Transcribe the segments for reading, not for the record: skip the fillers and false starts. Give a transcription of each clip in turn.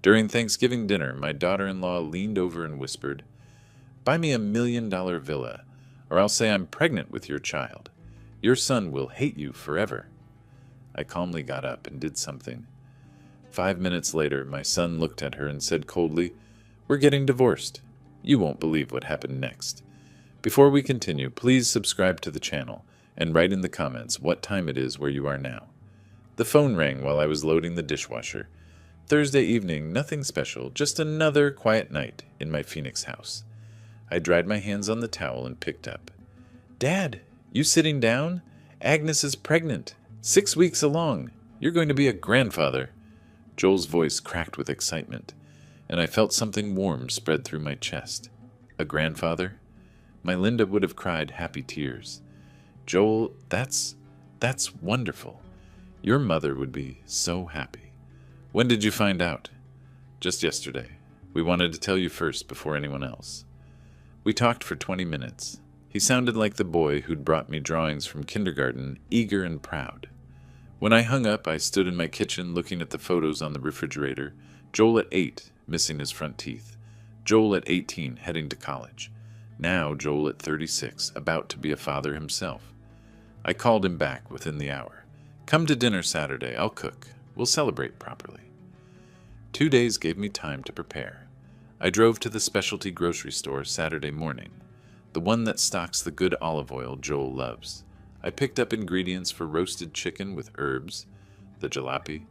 During Thanksgiving dinner, my daughter-in-law leaned over and whispered, "Buy me $1 million villa, or I'll say I'm pregnant with your child. Your son will hate you forever." I calmly got up and did something. 5 minutes later, my son looked at her and said coldly, "We're getting divorced." You won't believe what happened next. Before we continue, please subscribe to the channel and write in the comments what time it is where you are now. The phone rang while I was loading the dishwasher. Thursday evening, nothing special, just another quiet night in my Phoenix house. I dried my hands on the towel and picked up. "Dad, you sitting down? Agnes is pregnant. 6 weeks along. You're going to be a grandfather." Joel's voice cracked with excitement, and I felt something warm spread through my chest. A grandfather? My Linda would have cried happy tears. "Joel, that's wonderful. Your mother would be so happy." "When did you find out?" "Just yesterday. We wanted to tell you first before anyone else." We talked for 20 minutes. He sounded like the boy who'd brought me drawings from kindergarten, eager and proud. When I hung up, I stood in my kitchen looking at the photos on the refrigerator. Joel at 8, missing his front teeth. Joel at 18, heading to college. Now Joel at 36, about to be a father himself. I called him back within the hour. "Come to dinner Saturday. I'll cook. We'll celebrate properly." 2 days gave me time to prepare. I drove to the specialty grocery store Saturday morning, the one that stocks the good olive oil Joel loves. I picked up ingredients for roasted chicken with herbs, the jalapeno,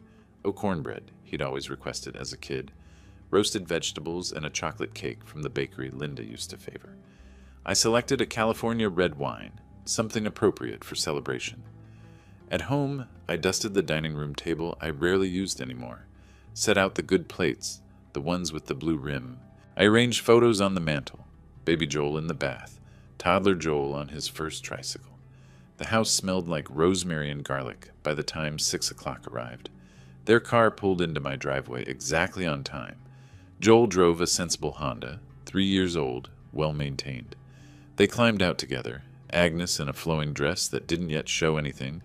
cornbread he'd always requested as a kid, roasted vegetables, and a chocolate cake from the bakery Linda used to favor. I selected a California red wine, something appropriate for celebration. At home, I dusted the dining room table I rarely used anymore, set out the good plates, the ones with the blue rim. I arranged photos on the mantel, baby Joel in the bath, toddler Joel on his first tricycle. The house smelled like rosemary and garlic by the time 6 o'clock arrived. Their car pulled into my driveway exactly on time. Joel drove a sensible Honda, 3 years old, well-maintained. They climbed out together, Agnes in a flowing dress that didn't yet show anything,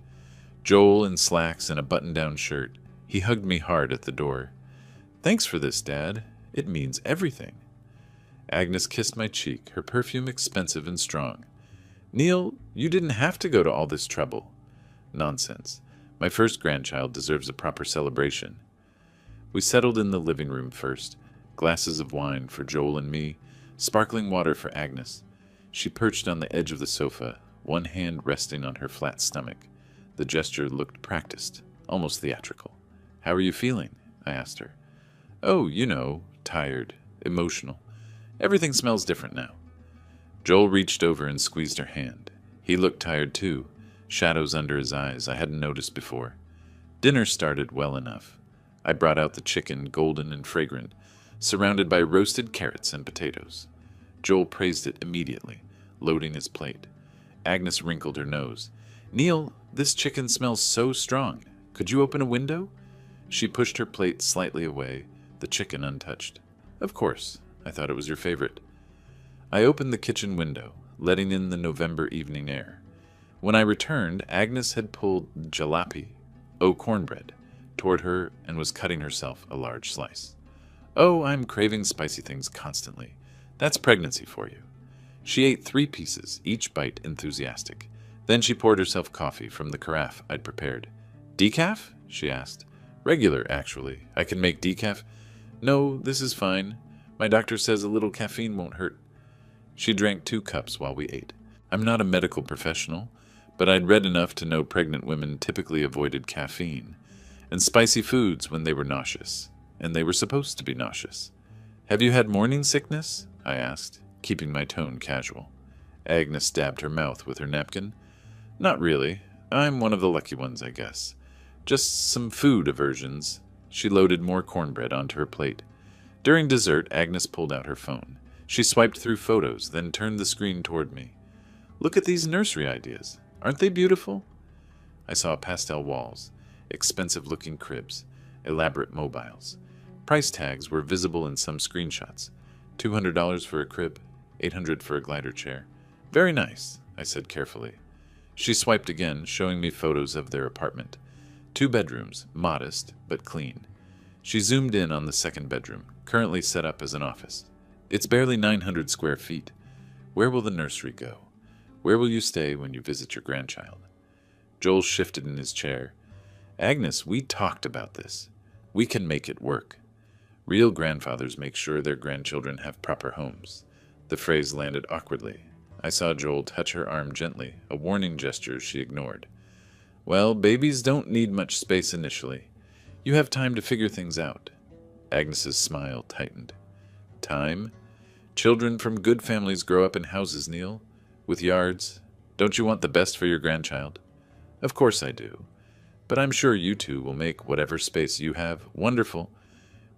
Joel in slacks and a button-down shirt. He hugged me hard at the door. "Thanks for this, Dad. It means everything." Agnes kissed my cheek, her perfume expensive and strong. "Neil, you didn't have to go to all this trouble." "Nonsense. My first grandchild deserves a proper celebration." We settled in the living room first. Glasses of wine for Joel and me, sparkling water for Agnes. She perched on the edge of the sofa, one hand resting on her flat stomach. The gesture looked practiced, almost theatrical. "How are you feeling?" I asked her. "Oh, you know, tired, emotional. Everything smells different now." Joel reached over and squeezed her hand. He looked tired too, shadows under his eyes I hadn't noticed before. Dinner started well enough. I brought out the chicken, golden and fragrant, surrounded by roasted carrots and potatoes. Joel praised it immediately, loading his plate. Agnes wrinkled her nose. "Neil, this chicken smells so strong. Could you open a window?" She pushed her plate slightly away, the chicken untouched. "Of course. I thought it was your favorite." I opened the kitchen window, letting in the November evening air. When I returned, Agnes had pulled jalapeno, cornbread, toward her and was cutting herself a large slice. "Oh, I'm craving spicy things constantly. That's pregnancy for you." She ate 3 pieces, each bite enthusiastic. Then she poured herself coffee from the carafe I'd prepared. "Decaf?" she asked. "Regular, actually. I can make decaf." "No, this is fine. My doctor says a little caffeine won't hurt." She drank 2 cups while we ate. I'm not a medical professional, but I'd read enough to know pregnant women typically avoided caffeine and spicy foods when they were nauseous, and they were supposed to be nauseous. "Have you had morning sickness?" I asked, keeping my tone casual. Agnes dabbed her mouth with her napkin. "Not really. I'm one of the lucky ones, I guess. Just some food aversions." She loaded more cornbread onto her plate. During dessert, Agnes pulled out her phone. She swiped through photos, then turned the screen toward me. "Look at these nursery ideas. Aren't they beautiful?" I saw pastel walls, expensive-looking cribs, elaborate mobiles. Price tags were visible in some screenshots. $200 for a crib, $800 for a glider chair. "Very nice," I said carefully. She swiped again, showing me photos of their apartment. 2 bedrooms, modest but clean. She zoomed in on the second bedroom, currently set up as an office. It's barely 900 square feet. Where will the nursery go? Where will you stay when you visit your grandchild? Joel shifted in his chair. Agnes, we talked about this. We can make it work. Real grandfathers make sure their grandchildren have proper homes. The phrase landed awkwardly. I saw Joel touch her arm gently, a warning gesture she ignored. Well, babies don't need much space initially. You have time to figure things out. Agnes's smile tightened. Time? Children from good families grow up in houses, Neil, with yards. Don't you want the best for your grandchild? Of course I do. But I'm sure you two will make whatever space you have wonderful.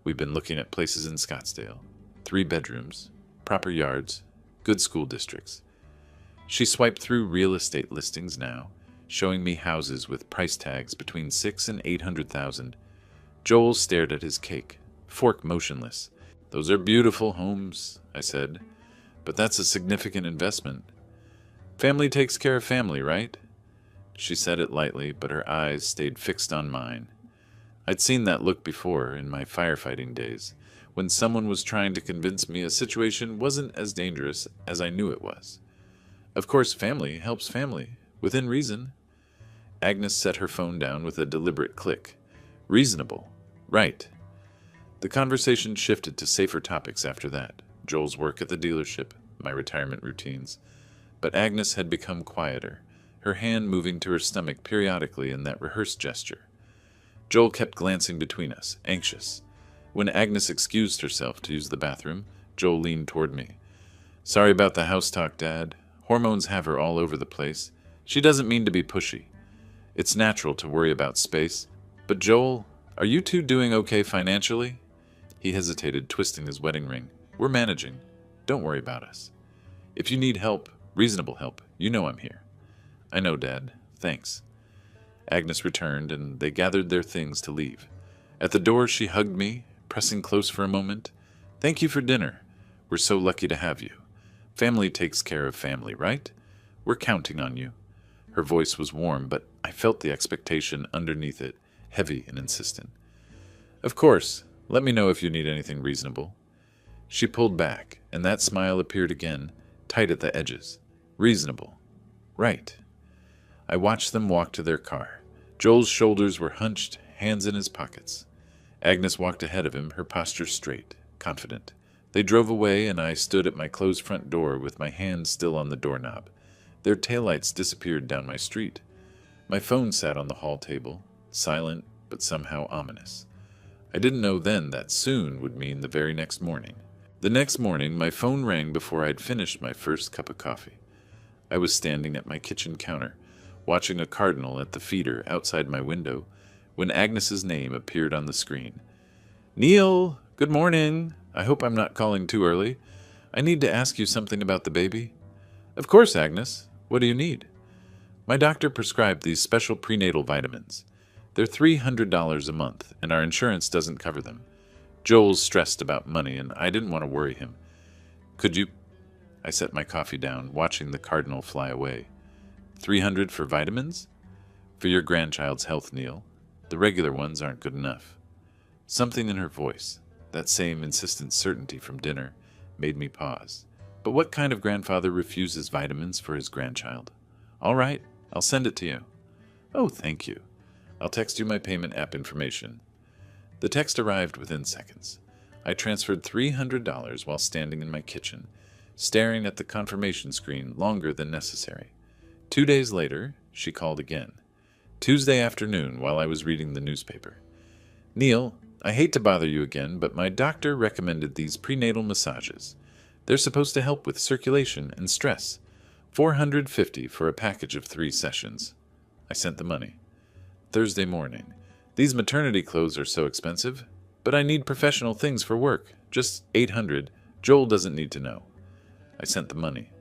We've been looking at places in Scottsdale. 3 bedrooms, proper yards, good school districts. She swiped through real estate listings now, showing me houses with price tags between $600,000 and $800,000. Joel stared at his cake, fork motionless. Those are beautiful homes, I said, but that's a significant investment. Family takes care of family, right? She said it lightly, but her eyes stayed fixed on mine. I'd seen that look before in my firefighting days, when someone was trying to convince me a situation wasn't as dangerous as I knew it was. Of course, family helps family, within reason. Agnes set her phone down with a deliberate click. Reasonable. Right. The conversation shifted to safer topics after that. Joel's work at the dealership, my retirement routines. But Agnes had become quieter, her hand moving to her stomach periodically in that rehearsed gesture. Joel kept glancing between us, anxious. When Agnes excused herself to use the bathroom, Joel leaned toward me. Sorry about the house talk, Dad. Hormones have her all over the place. She doesn't mean to be pushy. It's natural to worry about space. But Joel, are you two doing okay financially? He hesitated, twisting his wedding ring. We're managing. Don't worry about us. If you need help, reasonable help, you know I'm here. I know, Dad. Thanks. Agnes returned, and they gathered their things to leave. At the door, she hugged me, pressing close for a moment. Thank you for dinner. We're so lucky to have you. Family takes care of family, right? We're counting on you. Her voice was warm, but I felt the expectation underneath it, heavy and insistent. Of course. Let me know if you need anything reasonable. She pulled back, and that smile appeared again, tight at the edges. Reasonable. Right. I watched them walk to their car. Joel's shoulders were hunched, hands in his pockets. Agnes walked ahead of him, her posture straight, confident. They drove away, and I stood at my closed front door with my hand still on the doorknob. Their taillights disappeared down my street. My phone sat on the hall table, silent but somehow ominous. I didn't know then that soon would mean the very next morning. The next morning, my phone rang before I'd finished my first cup of coffee. I was standing at my kitchen counter, watching a cardinal at the feeder outside my window, when Agnes's name appeared on the screen. Neil, good morning. I hope I'm not calling too early. I need to ask you something about the baby. Of course, Agnes. What do you need? My doctor prescribed these special prenatal vitamins. They're $300 a month, and our insurance doesn't cover them. Joel's stressed about money, and I didn't want to worry him. Could you... I set my coffee down, watching the cardinal fly away. $300 for vitamins? For your grandchild's health, Neil. The regular ones aren't good enough. Something in her voice, that same insistent certainty from dinner, made me pause. But what kind of grandfather refuses vitamins for his grandchild? All right, I'll send it to you. Oh, thank you. I'll text you my payment app information. The text arrived within seconds. I transferred $300 while standing in my kitchen, staring at the confirmation screen longer than necessary. 2 days later, she called again. Tuesday afternoon while I was reading the newspaper. Neil, I hate to bother you again, but my doctor recommended these prenatal massages. They're supposed to help with circulation and stress. $450 for a package of 3 sessions. I sent the money. Thursday morning. These maternity clothes are so expensive, but I need professional things for work. Just $800. Joel doesn't need to know. I sent the money.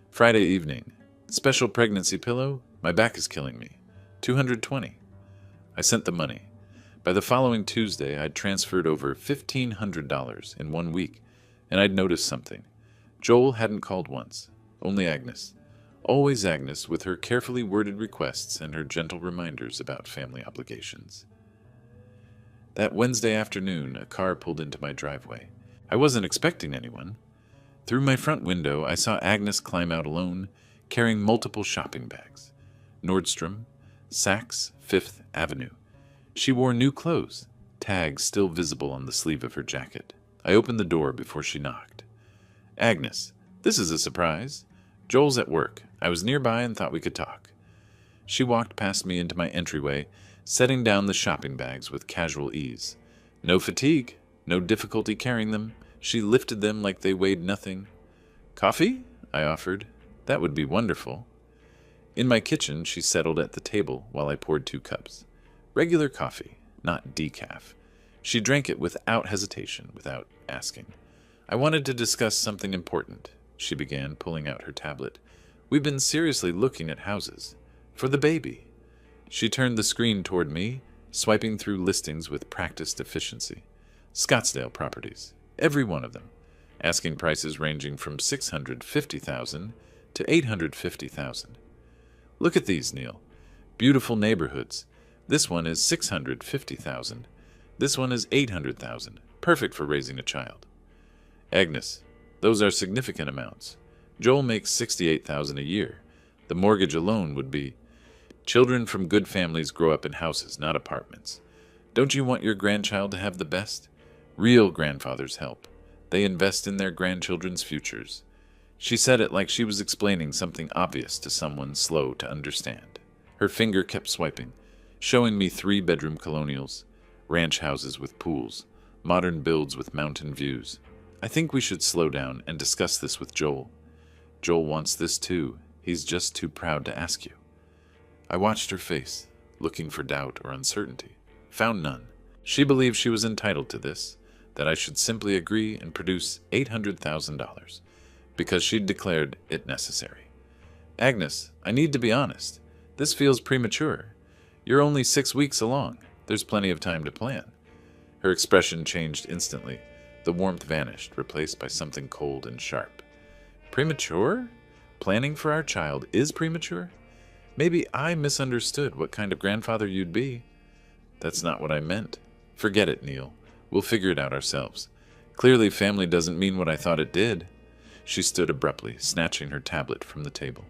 Friday evening. Special pregnancy pillow. My back is killing me. $220. I sent the money. By the following Tuesday, I'd transferred over $1,500 in 1 week, and I'd noticed something. Joel hadn't called once. Only Agnes. Always Agnes with her carefully worded requests and her gentle reminders about family obligations. That Wednesday afternoon, a car pulled into my driveway. I wasn't expecting anyone. Through my front window, I saw Agnes climb out alone, carrying multiple shopping bags. Nordstrom, Saks, Fifth Avenue. She wore new clothes, tags still visible on the sleeve of her jacket. I opened the door before she knocked. Agnes, this is a surprise. Joel's at work. I was nearby and thought we could talk. She walked past me into my entryway, setting down the shopping bags with casual ease. No fatigue, no difficulty carrying them. She lifted them like they weighed nothing. Coffee? I offered. That would be wonderful. In my kitchen, she settled at the table while I poured 2 cups. Regular coffee, not decaf. She drank it without hesitation, without asking. I wanted to discuss something important, she began, pulling out her tablet. We've been seriously looking at houses. For the baby. She turned the screen toward me, swiping through listings with practiced efficiency. Scottsdale properties, every one of them. Asking prices ranging from $650,000 to $850,000. Look at these, Neil. Beautiful neighborhoods. This one is $650,000. This one is $800,000. Perfect for raising a child. Agnes, those are significant amounts. Joel makes $68,000 a year. The mortgage alone would be. Children from good families grow up in houses, not apartments. Don't you want your grandchild to have the best? Real grandfathers help. They invest in their grandchildren's futures. She said it like she was explaining something obvious to someone slow to understand. Her finger kept swiping, showing me 3-bedroom colonials, ranch houses with pools, modern builds with mountain views. I think we should slow down and discuss this with Joel. Joel wants this too. He's just too proud to ask you. I watched her face, looking for doubt or uncertainty. Found none. She believed she was entitled to this, that I should simply agree and produce $800,000, because she'd declared it necessary. Agnes, I need to be honest. This feels premature. You're only 6 weeks along. There's plenty of time to plan. Her expression changed instantly. The warmth vanished, replaced by something cold and sharp. Premature? Planning for our child is premature? Maybe I misunderstood what kind of grandfather you'd be. That's not what I meant. Forget it, Neil. We'll figure it out ourselves. Clearly, family doesn't mean what I thought it did. She stood abruptly, snatching her tablet from the table.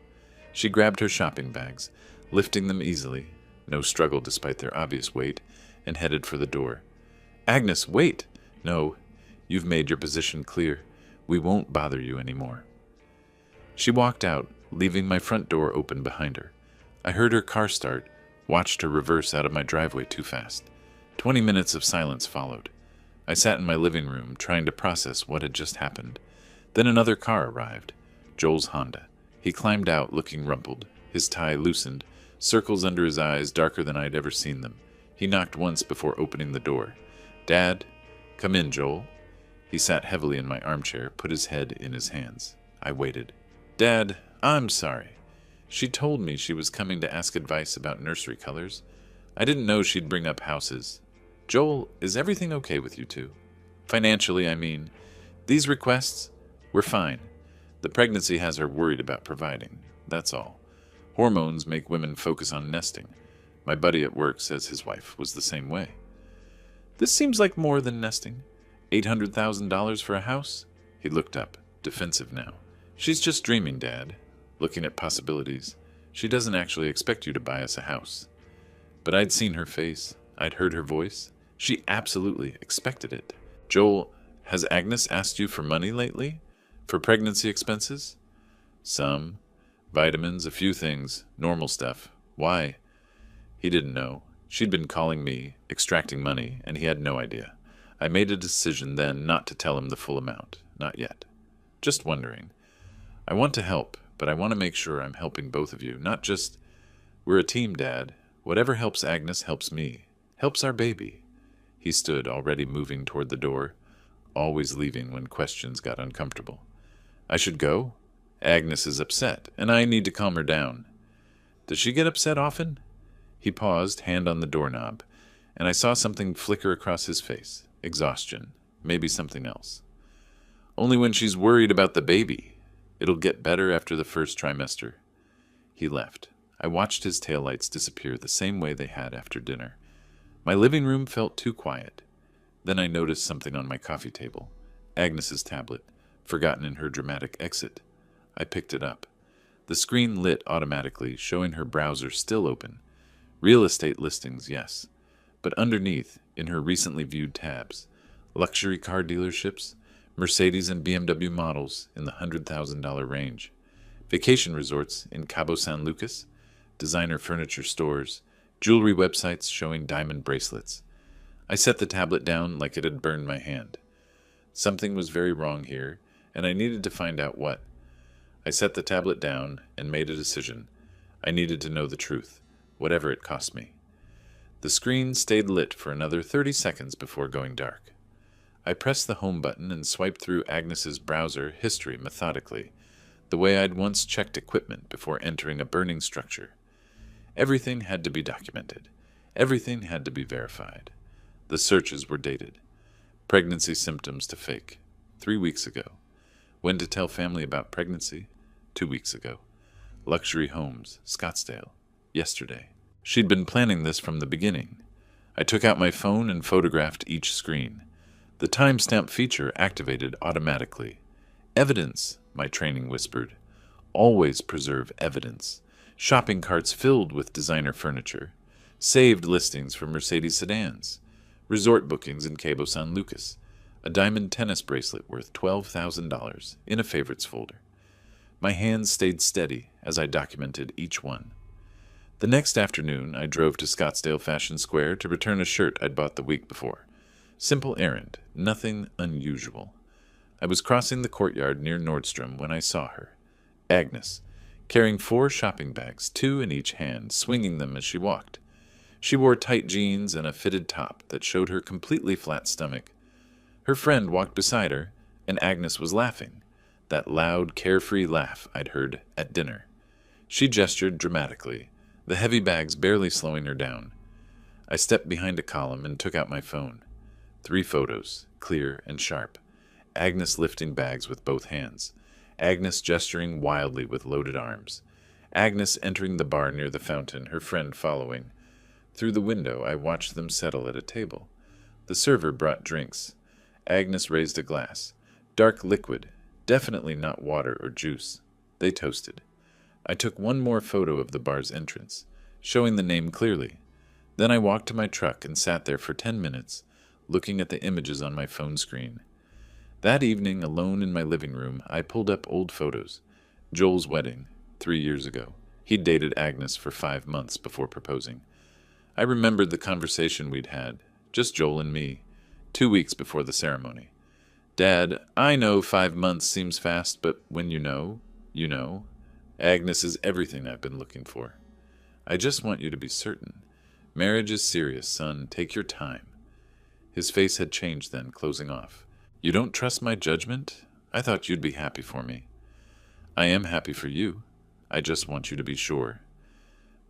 She grabbed her shopping bags, lifting them easily, no struggle despite their obvious weight, and headed for the door. Agnes, wait! No, you've made your position clear. We won't bother you anymore. She walked out, leaving my front door open behind her. I heard her car start, watched her reverse out of my driveway too fast. 20 minutes of silence followed. I sat in my living room, trying to process what had just happened. Then another car arrived, Joel's Honda. He climbed out, looking rumpled, his tie loosened, circles under his eyes darker than I'd ever seen them. He knocked once before opening the door. Dad, come in, Joel. He sat heavily in my armchair, put his head in his hands. I waited. Dad, I'm sorry. She told me she was coming to ask advice about nursery colors. I didn't know she'd bring up houses. Joel, is everything okay with you two? Financially, I mean. These requests? We're fine. The pregnancy has her worried about providing. That's all. Hormones make women focus on nesting. My buddy at work says his wife was the same way. This seems like more than nesting. $800,000 for a house? He looked up, defensive now. She's just dreaming, Dad. Looking at possibilities. She doesn't actually expect you to buy us a house. But I'd seen her face. I'd heard her voice. She absolutely expected it. Joel, has Agnes asked you for money lately? For pregnancy expenses? Some. Vitamins, a few things. Normal stuff. Why? He didn't know. She'd been calling me, extracting money, and he had no idea. I made a decision then not to tell him the full amount. Not yet. Just wondering. I want to help, but I want to make sure I'm helping both of you, not just... We're a team, Dad. Whatever helps Agnes helps me. Helps our baby. He stood, already moving toward the door, always leaving when questions got uncomfortable. I should go? Agnes is upset, and I need to calm her down. Does she get upset often? He paused, hand on the doorknob, and I saw something flicker across his face. Exhaustion. Maybe something else. Only when she's worried about the baby. It'll get better after the first trimester. He left. I watched his taillights disappear the same way they had after dinner. My living room felt too quiet. Then I noticed something on my coffee table. Agnes's tablet, forgotten in her dramatic exit. I picked it up. The screen lit automatically, showing her browser still open. Real estate listings, yes. But underneath, in her recently viewed tabs, luxury car dealerships, Mercedes and BMW models in the $100,000 range, vacation resorts in Cabo San Lucas, designer furniture stores, jewelry websites showing diamond bracelets. I set the tablet down like it had burned my hand. Something was very wrong here, and I needed to find out what. I set the tablet down and made a decision. I needed to know the truth, whatever it cost me. The screen stayed lit for another 30 seconds before going dark. I pressed the home button and swiped through Agnes's browser history methodically, the way I'd once checked equipment before entering a burning structure. Everything had to be documented. Everything had to be verified. The searches were dated. Pregnancy symptoms to fake. 3 weeks ago. When to tell family about pregnancy? 2 weeks ago. Luxury homes, Scottsdale. Yesterday. She'd been planning this from the beginning. I took out my phone and photographed each screen. The timestamp feature activated automatically. Evidence, my training whispered. Always preserve evidence. Shopping carts filled with designer furniture. Saved listings for Mercedes sedans. Resort bookings in Cabo San Lucas. A diamond tennis bracelet worth $12,000 in a favorites folder. My hands stayed steady as I documented each one. The next afternoon, I drove to Scottsdale Fashion Square to return a shirt I'd bought the week before. Simple errand, nothing unusual. I was crossing the courtyard near Nordstrom when I saw her. Agnes, carrying 4 shopping bags, 2 in each hand, swinging them as she walked. She wore tight jeans and a fitted top that showed her completely flat stomach. Her friend walked beside her, and Agnes was laughing, that loud, carefree laugh I'd heard at dinner. She gestured dramatically, the heavy bags barely slowing her down. I stepped behind a column and took out my phone. 3 photos, clear and sharp. Agnes lifting bags with both hands. Agnes gesturing wildly with loaded arms. Agnes entering the bar near the fountain, her friend following. Through the window, I watched them settle at a table. The server brought drinks. Agnes raised a glass. Dark liquid, definitely not water or juice. They toasted. I took one more photo of the bar's entrance, showing the name clearly. Then I walked to my truck and sat there for 10 minutes, looking at the images on my phone screen. That evening, alone in my living room, I pulled up old photos. Joel's wedding, 3 years ago. He'd dated Agnes for 5 months before proposing. I remembered the conversation we'd had, just Joel and me, 2 weeks before the ceremony. Dad, I know 5 months seems fast, but when you know, you know. Agnes is everything I've been looking for. I just want you to be certain. Marriage is serious, son. Take your time. His face had changed then, closing off. You don't trust my judgment? I thought you'd be happy for me. I am happy for you. I just want you to be sure.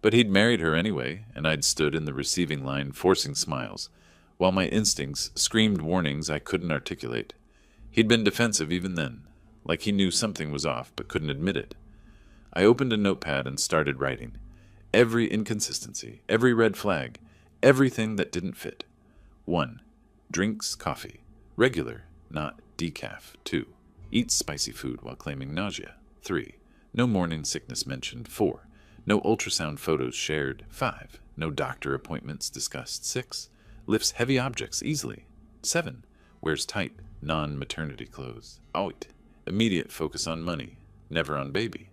But he'd married her anyway, and I'd stood in the receiving line forcing smiles, while my instincts screamed warnings I couldn't articulate. He'd been defensive even then, like he knew something was off but couldn't admit it. I opened a notepad and started writing. Every inconsistency, every red flag, everything that didn't fit. 1. Drinks coffee. Regular, not decaf. 2. Eats spicy food while claiming nausea. 3. No morning sickness mentioned. 4. No ultrasound photos shared. 5. No doctor appointments discussed. 6. Lifts heavy objects easily. 7. Wears tight, non-maternity clothes. 8. Immediate focus on money, never on baby.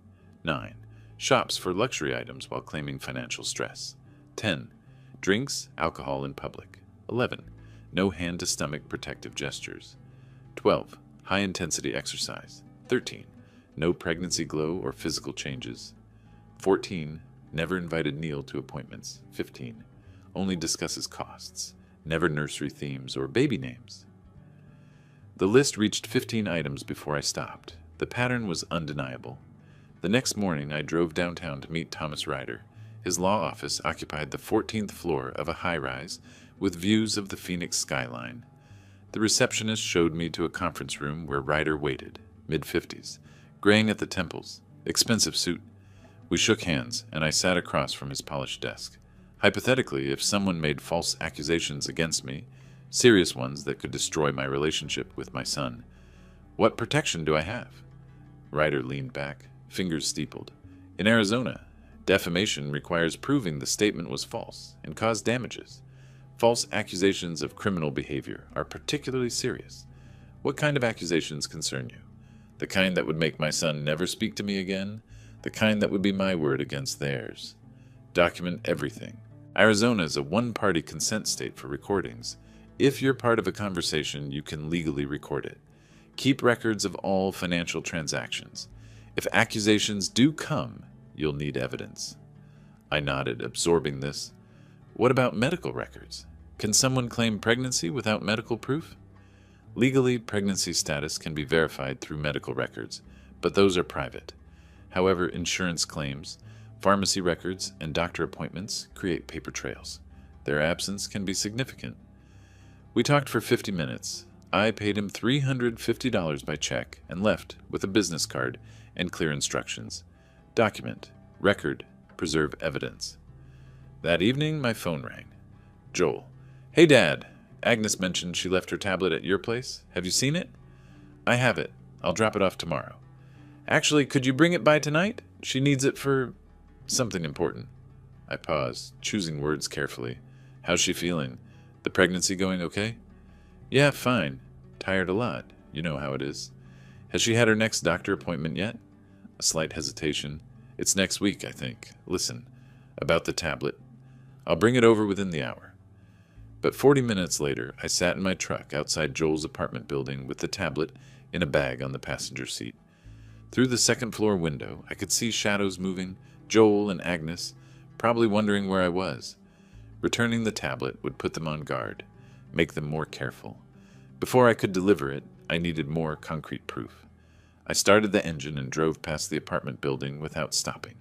9. Shops for luxury items while claiming financial stress. 10. Drinks, alcohol in public. 11. No hand-to-stomach protective gestures. 12. High-intensity exercise. 13. No pregnancy glow or physical changes. 14. Never invited Neil to appointments. 15. Only discusses costs. Never nursery themes or baby names. The list reached 15 items before I stopped. The pattern was undeniable. The next morning, I drove downtown to meet Thomas Ryder. His law office occupied the 14th floor of a high-rise with views of the Phoenix skyline. The receptionist showed me to a conference room where Ryder waited, mid-50s, graying at the temples, expensive suit. We shook hands, and I sat across from his polished desk. Hypothetically, if someone made false accusations against me, serious ones that could destroy my relationship with my son, what protection do I have? Ryder leaned back, fingers steepled. In Arizona, defamation requires proving the statement was false and caused damages. False accusations of criminal behavior are particularly serious. What kind of accusations concern you? The kind that would make my son never speak to me again? The kind that would be my word against theirs? Document everything. Arizona is a one-party consent state for recordings. If you're part of a conversation, you can legally record it. Keep records of all financial transactions. If accusations do come, you'll need evidence. I nodded, absorbing this. What about medical records? Can someone claim pregnancy without medical proof? Legally, pregnancy status can be verified through medical records, but those are private. However, insurance claims, pharmacy records, and doctor appointments create paper trails. Their absence can be significant. We talked for 50 minutes. I paid him $350 by check and left with a business card and clear instructions. Document, record, preserve evidence. That evening, my phone rang. Joel. Hey, Dad. Agnes mentioned she left her tablet at your place. Have you seen it? I have it. I'll drop it off tomorrow. Actually, could you bring it by tonight? She needs it for something important. I paused, choosing words carefully. How's she feeling? The pregnancy going okay? Yeah, fine. Tired a lot. You know how it is. Has she had her next doctor appointment yet? A slight hesitation. It's next week, I think. Listen, about the tablet. I'll bring it over within the hour. But 40 minutes later, I sat in my truck outside Joel's apartment building with the tablet in a bag on the passenger seat. Through the second-floor window, I could see shadows moving, Joel and Agnes, probably wondering where I was. Returning the tablet would put them on guard, make them more careful. Before I could deliver it, I needed more concrete proof. I started the engine and drove past the apartment building without stopping.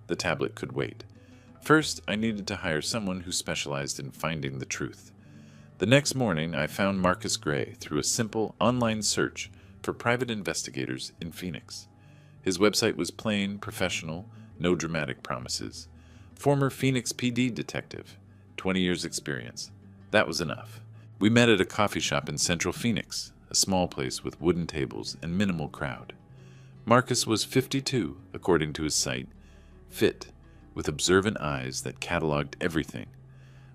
The tablet could wait. First, I needed to hire someone who specialized in finding the truth. The next morning, I found Marcus Gray through a simple online search for private investigators in Phoenix. His website was plain, professional, no dramatic promises. Former Phoenix PD detective, 20 years experience. That was enough. We met at a coffee shop in Central Phoenix, a small place with wooden tables and minimal crowd. Marcus was 52, according to his site, fit, with observant eyes that cataloged everything.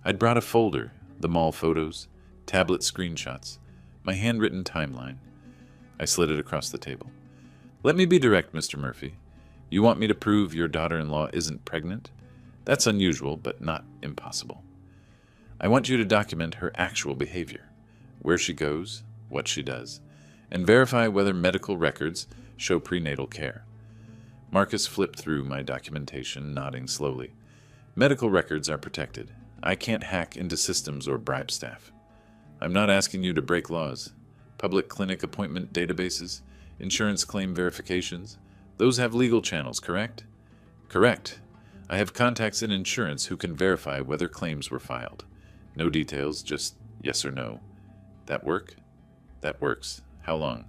I'd brought a folder, the mall photos, tablet screenshots, my handwritten timeline. I slid it across the table. Let me be direct, Mr. Murphy. You want me to prove your daughter-in-law isn't pregnant? That's unusual, but not impossible. I want you to document her actual behavior, where she goes, what she does, and verify whether medical records show prenatal care. Marcus flipped through my documentation, nodding slowly. Medical records are protected. I can't hack into systems or bribe staff. I'm not asking you to break laws. Public clinic appointment databases, insurance claim verifications, those have legal channels, correct? Correct. I have contacts in insurance who can verify whether claims were filed. No details, just yes or no. That work? That works. How long?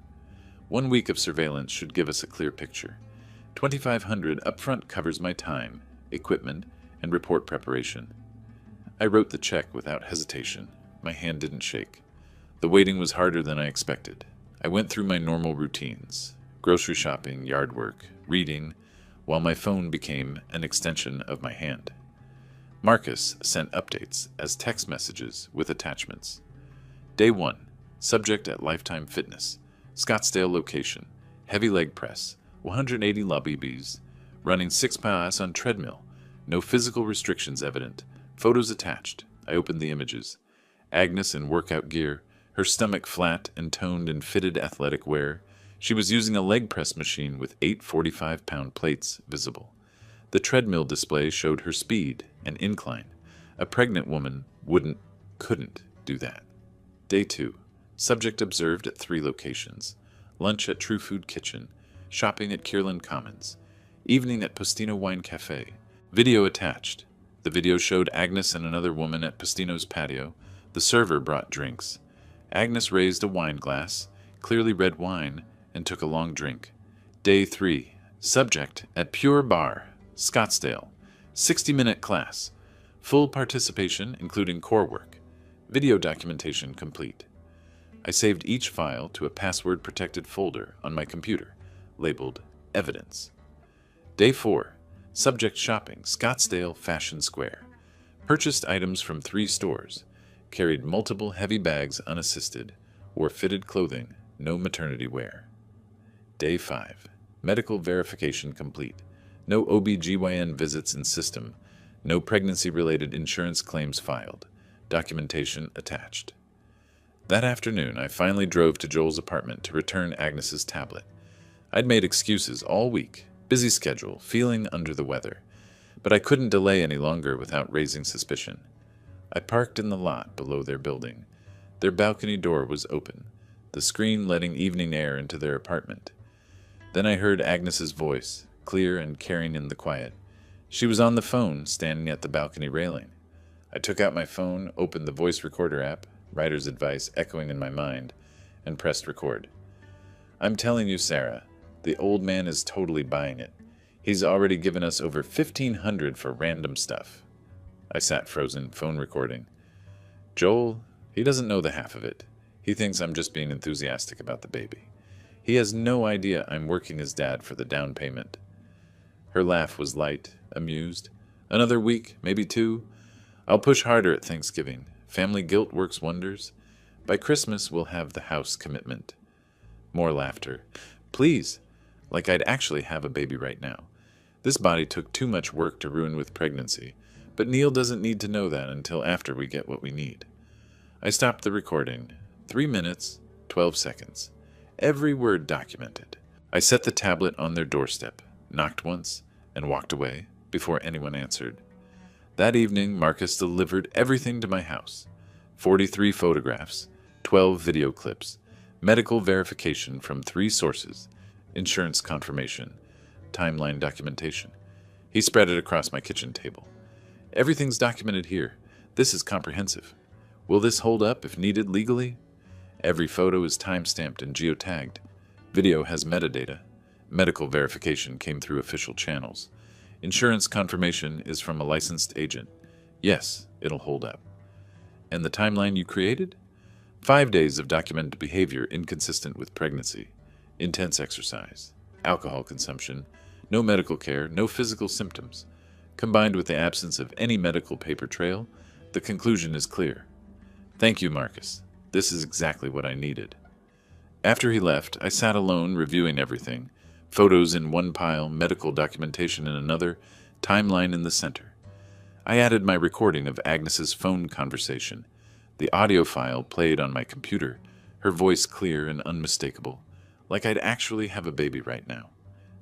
1 week of surveillance should give us a clear picture. $2,500 upfront covers my time, equipment, and report preparation. I wrote the check without hesitation. My hand didn't shake. The waiting was harder than I expected. I went through my normal routines, grocery shopping, yard work, reading, while my phone became an extension of my hand. Marcus sent updates as text messages with attachments. Day 1. Subject at Lifetime Fitness. Scottsdale location. Heavy leg press. 180 lobbies. Running 6 miles on treadmill. No physical restrictions evident. Photos attached. I opened the images. Agnes in workout gear, her stomach flat and toned in fitted athletic wear. She was using a leg press machine with 8 45-pound plates visible. The treadmill display showed her speed and incline. A pregnant woman couldn't do that. Day 2. Subject observed at 3 locations. Lunch at True Food Kitchen. Shopping at Kierland Commons. Evening at Postino Wine Cafe. Video attached. The video showed Agnes and another woman at Postino's patio. The server brought drinks. Agnes raised a wine glass, clearly red wine, and took a long drink. Day 3. Subject at Pure Bar, Scottsdale. 60-minute class. Full participation, including core work. Video documentation complete. I saved each file to a password-protected folder on my computer, labeled Evidence. Day 4. Subject shopping, Scottsdale Fashion Square. Purchased items from 3 stores. Carried multiple heavy bags unassisted. Wore fitted clothing, no maternity wear. Day 5. Medical verification complete. No OB/GYN visits in system. No pregnancy-related insurance claims filed. Documentation attached. That afternoon, I finally drove to Joel's apartment to return Agnes's tablet. I'd made excuses all week, busy schedule, feeling under the weather, but I couldn't delay any longer without raising suspicion. I parked in the lot below their building. Their balcony door was open, the screen letting evening air into their apartment. Then I heard Agnes's voice, clear and carrying in the quiet. She was on the phone, standing at the balcony railing. I took out my phone, opened the voice recorder app, writer's advice echoing in my mind, and pressed record. "I'm telling you, Sarah, the old man is totally buying it. He's already given us over $1,500 for random stuff." I sat frozen, phone recording. "Joel, he doesn't know the half of it. He thinks I'm just being enthusiastic about the baby. He has no idea I'm working his dad for the down payment." Her laugh was light, amused. "Another week, maybe 2. I'll push harder at Thanksgiving. Family guilt works wonders. By Christmas, we'll have the house commitment." More laughter. "Please, like I'd actually have a baby right now. This body took too much work to ruin with pregnancy, but Neil doesn't need to know that until after we get what we need." I stopped the recording. 3 minutes, 12 seconds. Every word documented. I set the tablet on their doorstep, knocked once, and walked away before anyone answered. That evening, Marcus delivered everything to my house. 43 photographs, 12 video clips, medical verification from 3 sources, insurance confirmation, timeline documentation. He spread it across my kitchen table. "Everything's documented here. This is comprehensive. Will this hold up if needed legally? Every photo is time-stamped and geotagged. Video has metadata. Medical verification came through official channels. Insurance confirmation is from a licensed agent. Yes, it'll hold up. And the timeline you created? 5 days of documented behavior inconsistent with pregnancy, intense exercise, alcohol consumption, no medical care, no physical symptoms. Combined with the absence of any medical paper trail, the conclusion is clear. Thank you, Marcus. This is exactly what I needed." After he left, I sat alone reviewing everything. Photos in one pile, medical documentation in another, timeline in the center. I added my recording of Agnes's phone conversation. The audio file played on my computer, her voice clear and unmistakable, like I'd actually have a baby right now.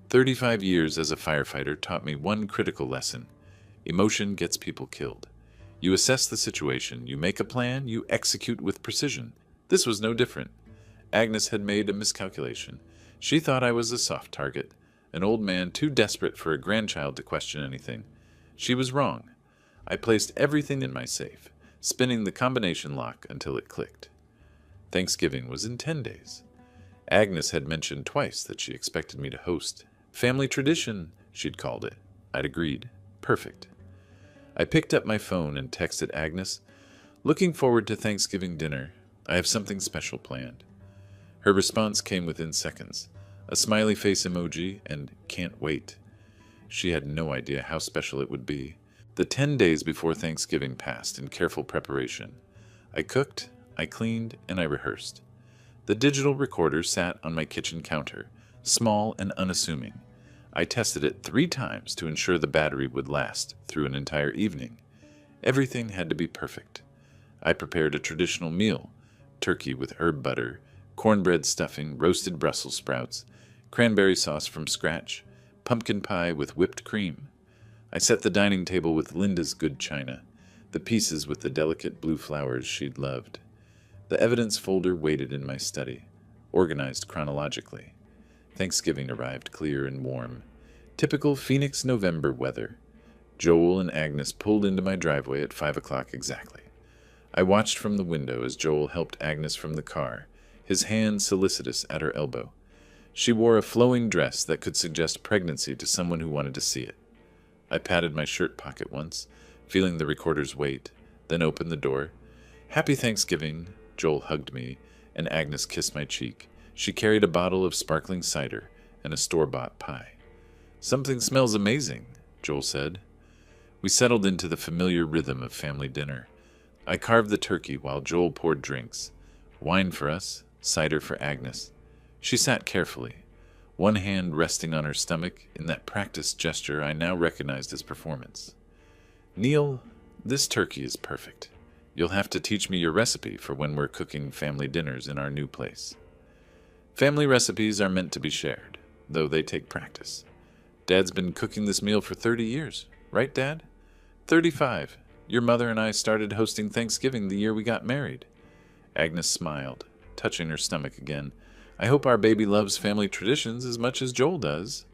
35 years as a firefighter taught me one critical lesson. Emotion gets people killed. You assess the situation, you make a plan, you execute with precision. This was no different. Agnes had made a miscalculation. She thought I was a soft target, an old man too desperate for a grandchild to question anything. She was wrong. I placed everything in my safe, spinning the combination lock until it clicked. Thanksgiving was in 10 days. Agnes had mentioned twice that she expected me to host. Family tradition, she'd called it. I'd agreed. Perfect. I picked up my phone and texted Agnes, "Looking forward to Thanksgiving dinner. I have something special planned." Her response came within seconds. A smiley face emoji and "can't wait." She had no idea how special it would be. The 10 days before Thanksgiving passed in careful preparation. I cooked, I cleaned, and I rehearsed. The digital recorder sat on my kitchen counter, small and unassuming. I tested it 3 times to ensure the battery would last through an entire evening. Everything had to be perfect. I prepared a traditional meal, turkey with herb butter, cornbread stuffing, roasted Brussels sprouts, cranberry sauce from scratch, pumpkin pie with whipped cream. I set the dining table with Linda's good china, the pieces with the delicate blue flowers she'd loved. The evidence folder waited in my study, organized chronologically. Thanksgiving arrived clear and warm. Typical Phoenix November weather. Joel and Agnes pulled into my driveway at 5 o'clock exactly. I watched from the window as Joel helped Agnes from the car, his hand solicitous at her elbow. She wore a flowing dress that could suggest pregnancy to someone who wanted to see it. I patted my shirt pocket once, feeling the recorder's weight, then opened the door. "Happy Thanksgiving." Joel hugged me, and Agnes kissed my cheek. She carried a bottle of sparkling cider and a store-bought pie. "Something smells amazing," Joel said. We settled into the familiar rhythm of family dinner. I carved the turkey while Joel poured drinks. Wine for us, cider for Agnes. She sat carefully, one hand resting on her stomach in that practiced gesture I now recognized as performance. "Neil, this turkey is perfect. You'll have to teach me your recipe for when we're cooking family dinners in our new place." Family recipes are meant to be shared, though they take practice. Dad's been cooking this meal for 30 years, right, Dad? 35. Your mother and I started hosting Thanksgiving the year we got married. Agnes smiled, touching her stomach again. "I hope our baby loves family traditions as much as Joel does."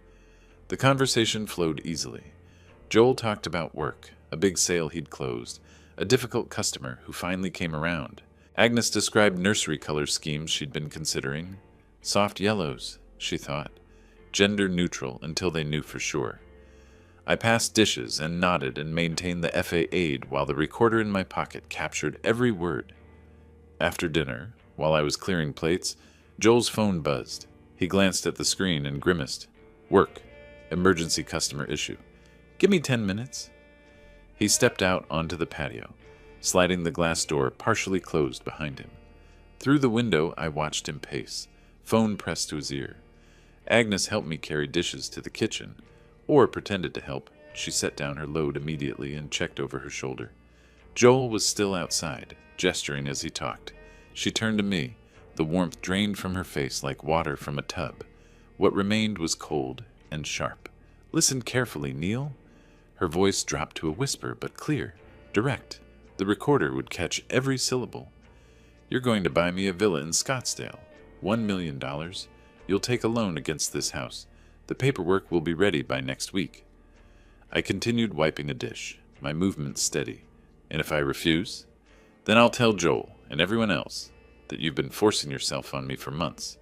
The conversation flowed easily. Joel talked about work, a big sale he'd closed, a difficult customer who finally came around. Agnes described nursery color schemes she'd been considering. Soft yellows, she thought. Gender neutral until they knew for sure. I passed dishes and nodded and maintained the FA aid while the recorder in my pocket captured every word. After dinner, while I was clearing plates, Joel's phone buzzed. He glanced at the screen and grimaced. "Work. Emergency customer issue. Give me 10 minutes." He stepped out onto the patio, sliding the glass door partially closed behind him. Through the window, I watched him pace, phone pressed to his ear. Agnes helped me carry dishes to the kitchen, or pretended to help. She set down her load immediately and checked over her shoulder. Joel was still outside, gesturing as he talked. She turned to me, the warmth drained from her face like water from a tub. What remained was cold and sharp. "Listen carefully, Neil." Her voice dropped to a whisper, but clear, direct. The recorder would catch every syllable. "You're going to buy me a villa in Scottsdale. $1 million. You'll take a loan against this house. The paperwork will be ready by next week." I continued wiping a dish, my movements steady. "And if I refuse? Then I'll tell Joel and everyone else that you've been forcing yourself on me for months,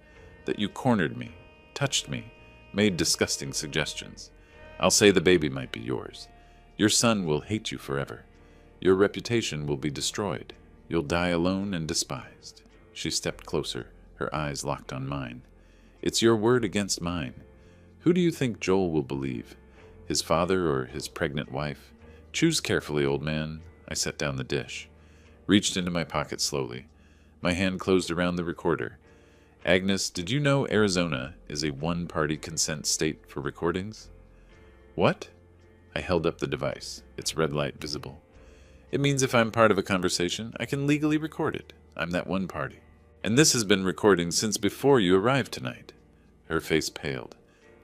that you cornered me, touched me, made disgusting suggestions. I'll say the baby might be yours. Your son will hate you forever. Your reputation will be destroyed. You'll die alone and despised." She stepped closer, her eyes locked on mine. "It's your word against mine. Who do you think Joel will believe? His father or his pregnant wife? Choose carefully, old man." I set down the dish, reached into my pocket slowly. My hand closed around the recorder. "Agnes, did you know Arizona is a one-party consent state for recordings?" "What?" I held up the device, its red light visible. "It means if I'm part of a conversation, I can legally record it. I'm that one party. And this has been recording since before you arrived tonight." Her face paled,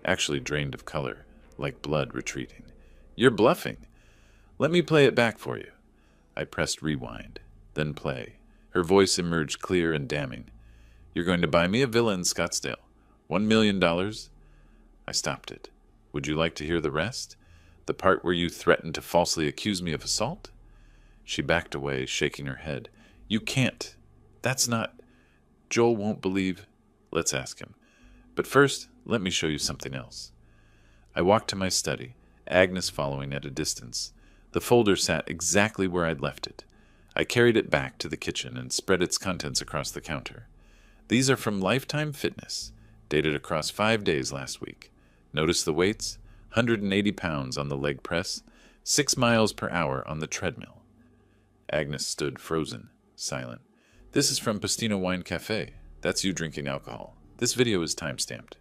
actually drained of color, like blood retreating. "You're bluffing. Let me play it back for you." I pressed rewind, then play. Her voice emerged clear and damning. "You're going to buy me a villa in Scottsdale. $1 million. I stopped it. "Would you like to hear the rest? The part where you threatened to falsely accuse me of assault?" She backed away, shaking her head. "You can't. That's not... Joel won't believe." "Let's ask him. But first, let me show you something else." I walked to my study, Agnes following at a distance. The folder sat exactly where I'd left it. I carried it back to the kitchen and spread its contents across the counter. "These are from Lifetime Fitness, dated across 5 days last week. Notice the weights? 180 pounds on the leg press, 6 miles per hour on the treadmill." Agnes stood frozen, silent. "This is from Pastino Wine Cafe. That's you drinking alcohol. This video is time-stamped."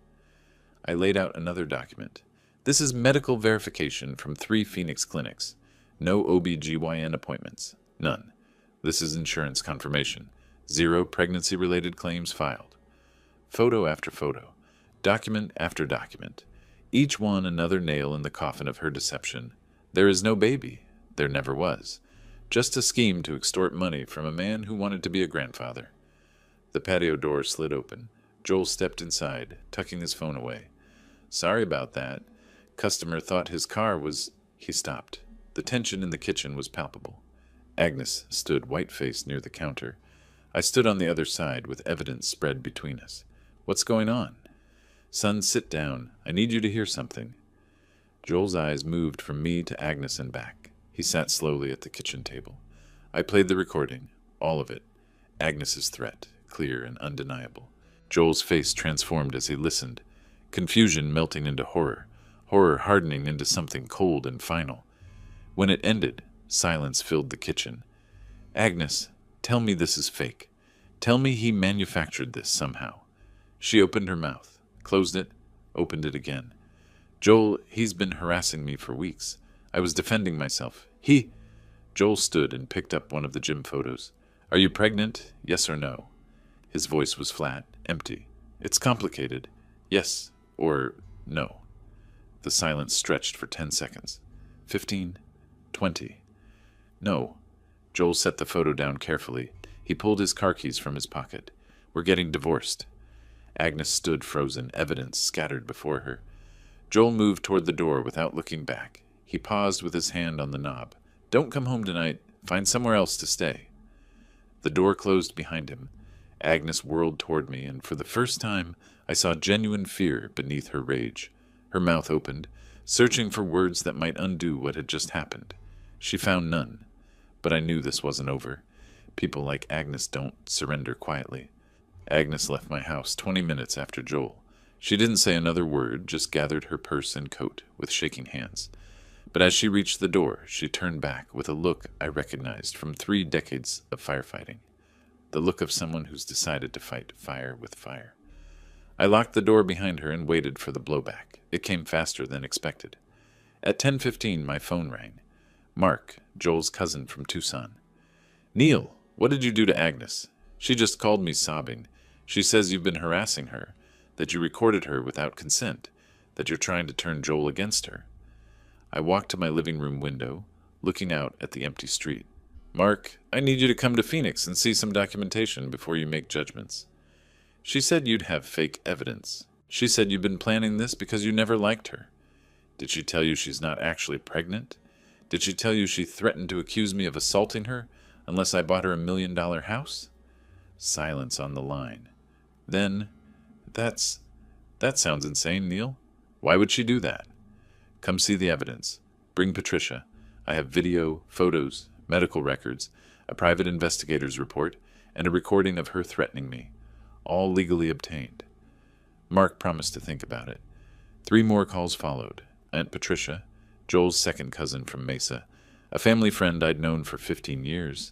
I laid out another document. "This is medical verification from 3 Phoenix clinics. No OB/GYN appointments. None. This is insurance confirmation. 0 pregnancy-related claims filed." Photo after photo, document after document, each one another nail in the coffin of her deception. There is no baby. There never was. Just a scheme to extort money from a man who wanted to be a grandfather. The patio door slid open. Joel stepped inside, tucking his phone away. "Sorry about that. Customer thought his car was..." He stopped. The tension in the kitchen was palpable. Agnes stood white-faced near the counter. I stood on the other side with evidence spread between us. "What's going on?" "Son, sit down. I need you to hear something." Joel's eyes moved from me to Agnes and back. He sat slowly at the kitchen table. I played the recording, all of it. Agnes's threat, clear and undeniable. Joel's face transformed as he listened, confusion melting into horror, horror hardening into something cold and final. When it ended, silence filled the kitchen. Agnes, tell me this is fake. Tell me he manufactured this somehow. She opened her mouth, closed it, opened it again. Joel, he's been harassing me for weeks. I was defending myself. Joel stood and picked up one of the gym photos. Are you pregnant? Yes or no? His voice was flat, empty. It's complicated. Yes or no. The silence stretched for 10 seconds. 15, 20. No. Joel set the photo down carefully. He pulled his car keys from his pocket. We're getting divorced. Agnes stood frozen, evidence scattered before her. Joel moved toward the door without looking back. He paused with his hand on the knob. Don't come home tonight. Find somewhere else to stay. The door closed behind him. Agnes whirled toward me, and for the first time I saw genuine fear beneath her rage. Her mouth opened, searching for words that might undo what had just happened. She found none. But I knew this wasn't over. People like Agnes don't surrender quietly. Agnes left my house 20 minutes after Joel. She didn't say another word, just gathered her purse and coat with shaking hands. But as she reached the door, she turned back with a look I recognized from 3 decades of firefighting. The look of someone who's decided to fight fire with fire. I locked the door behind her and waited for the blowback. It came faster than expected. At 10:15, my phone rang. Mark, Joel's cousin from Tucson. Neil, what did you do to Agnes? She just called me sobbing. She says you've been harassing her, that you recorded her without consent, that you're trying to turn Joel against her. I walked to my living room window, looking out at the empty street. Mark, I need you to come to Phoenix and see some documentation before you make judgments. She said you'd have fake evidence. She said you've been planning this because you never liked her. Did she tell you she's not actually pregnant? Did she tell you she threatened to accuse me of assaulting her unless I bought her $1 million house? Silence on the line. Then, that sounds insane, Neil. Why would she do that? Come see the evidence. Bring Patricia. I have video, photos, medical records, a private investigator's report, and a recording of her threatening me, all legally obtained. Mark promised to think about it. 3 more calls followed. Aunt Patricia, Joel's second cousin from Mesa, a family friend I'd known for 15 years.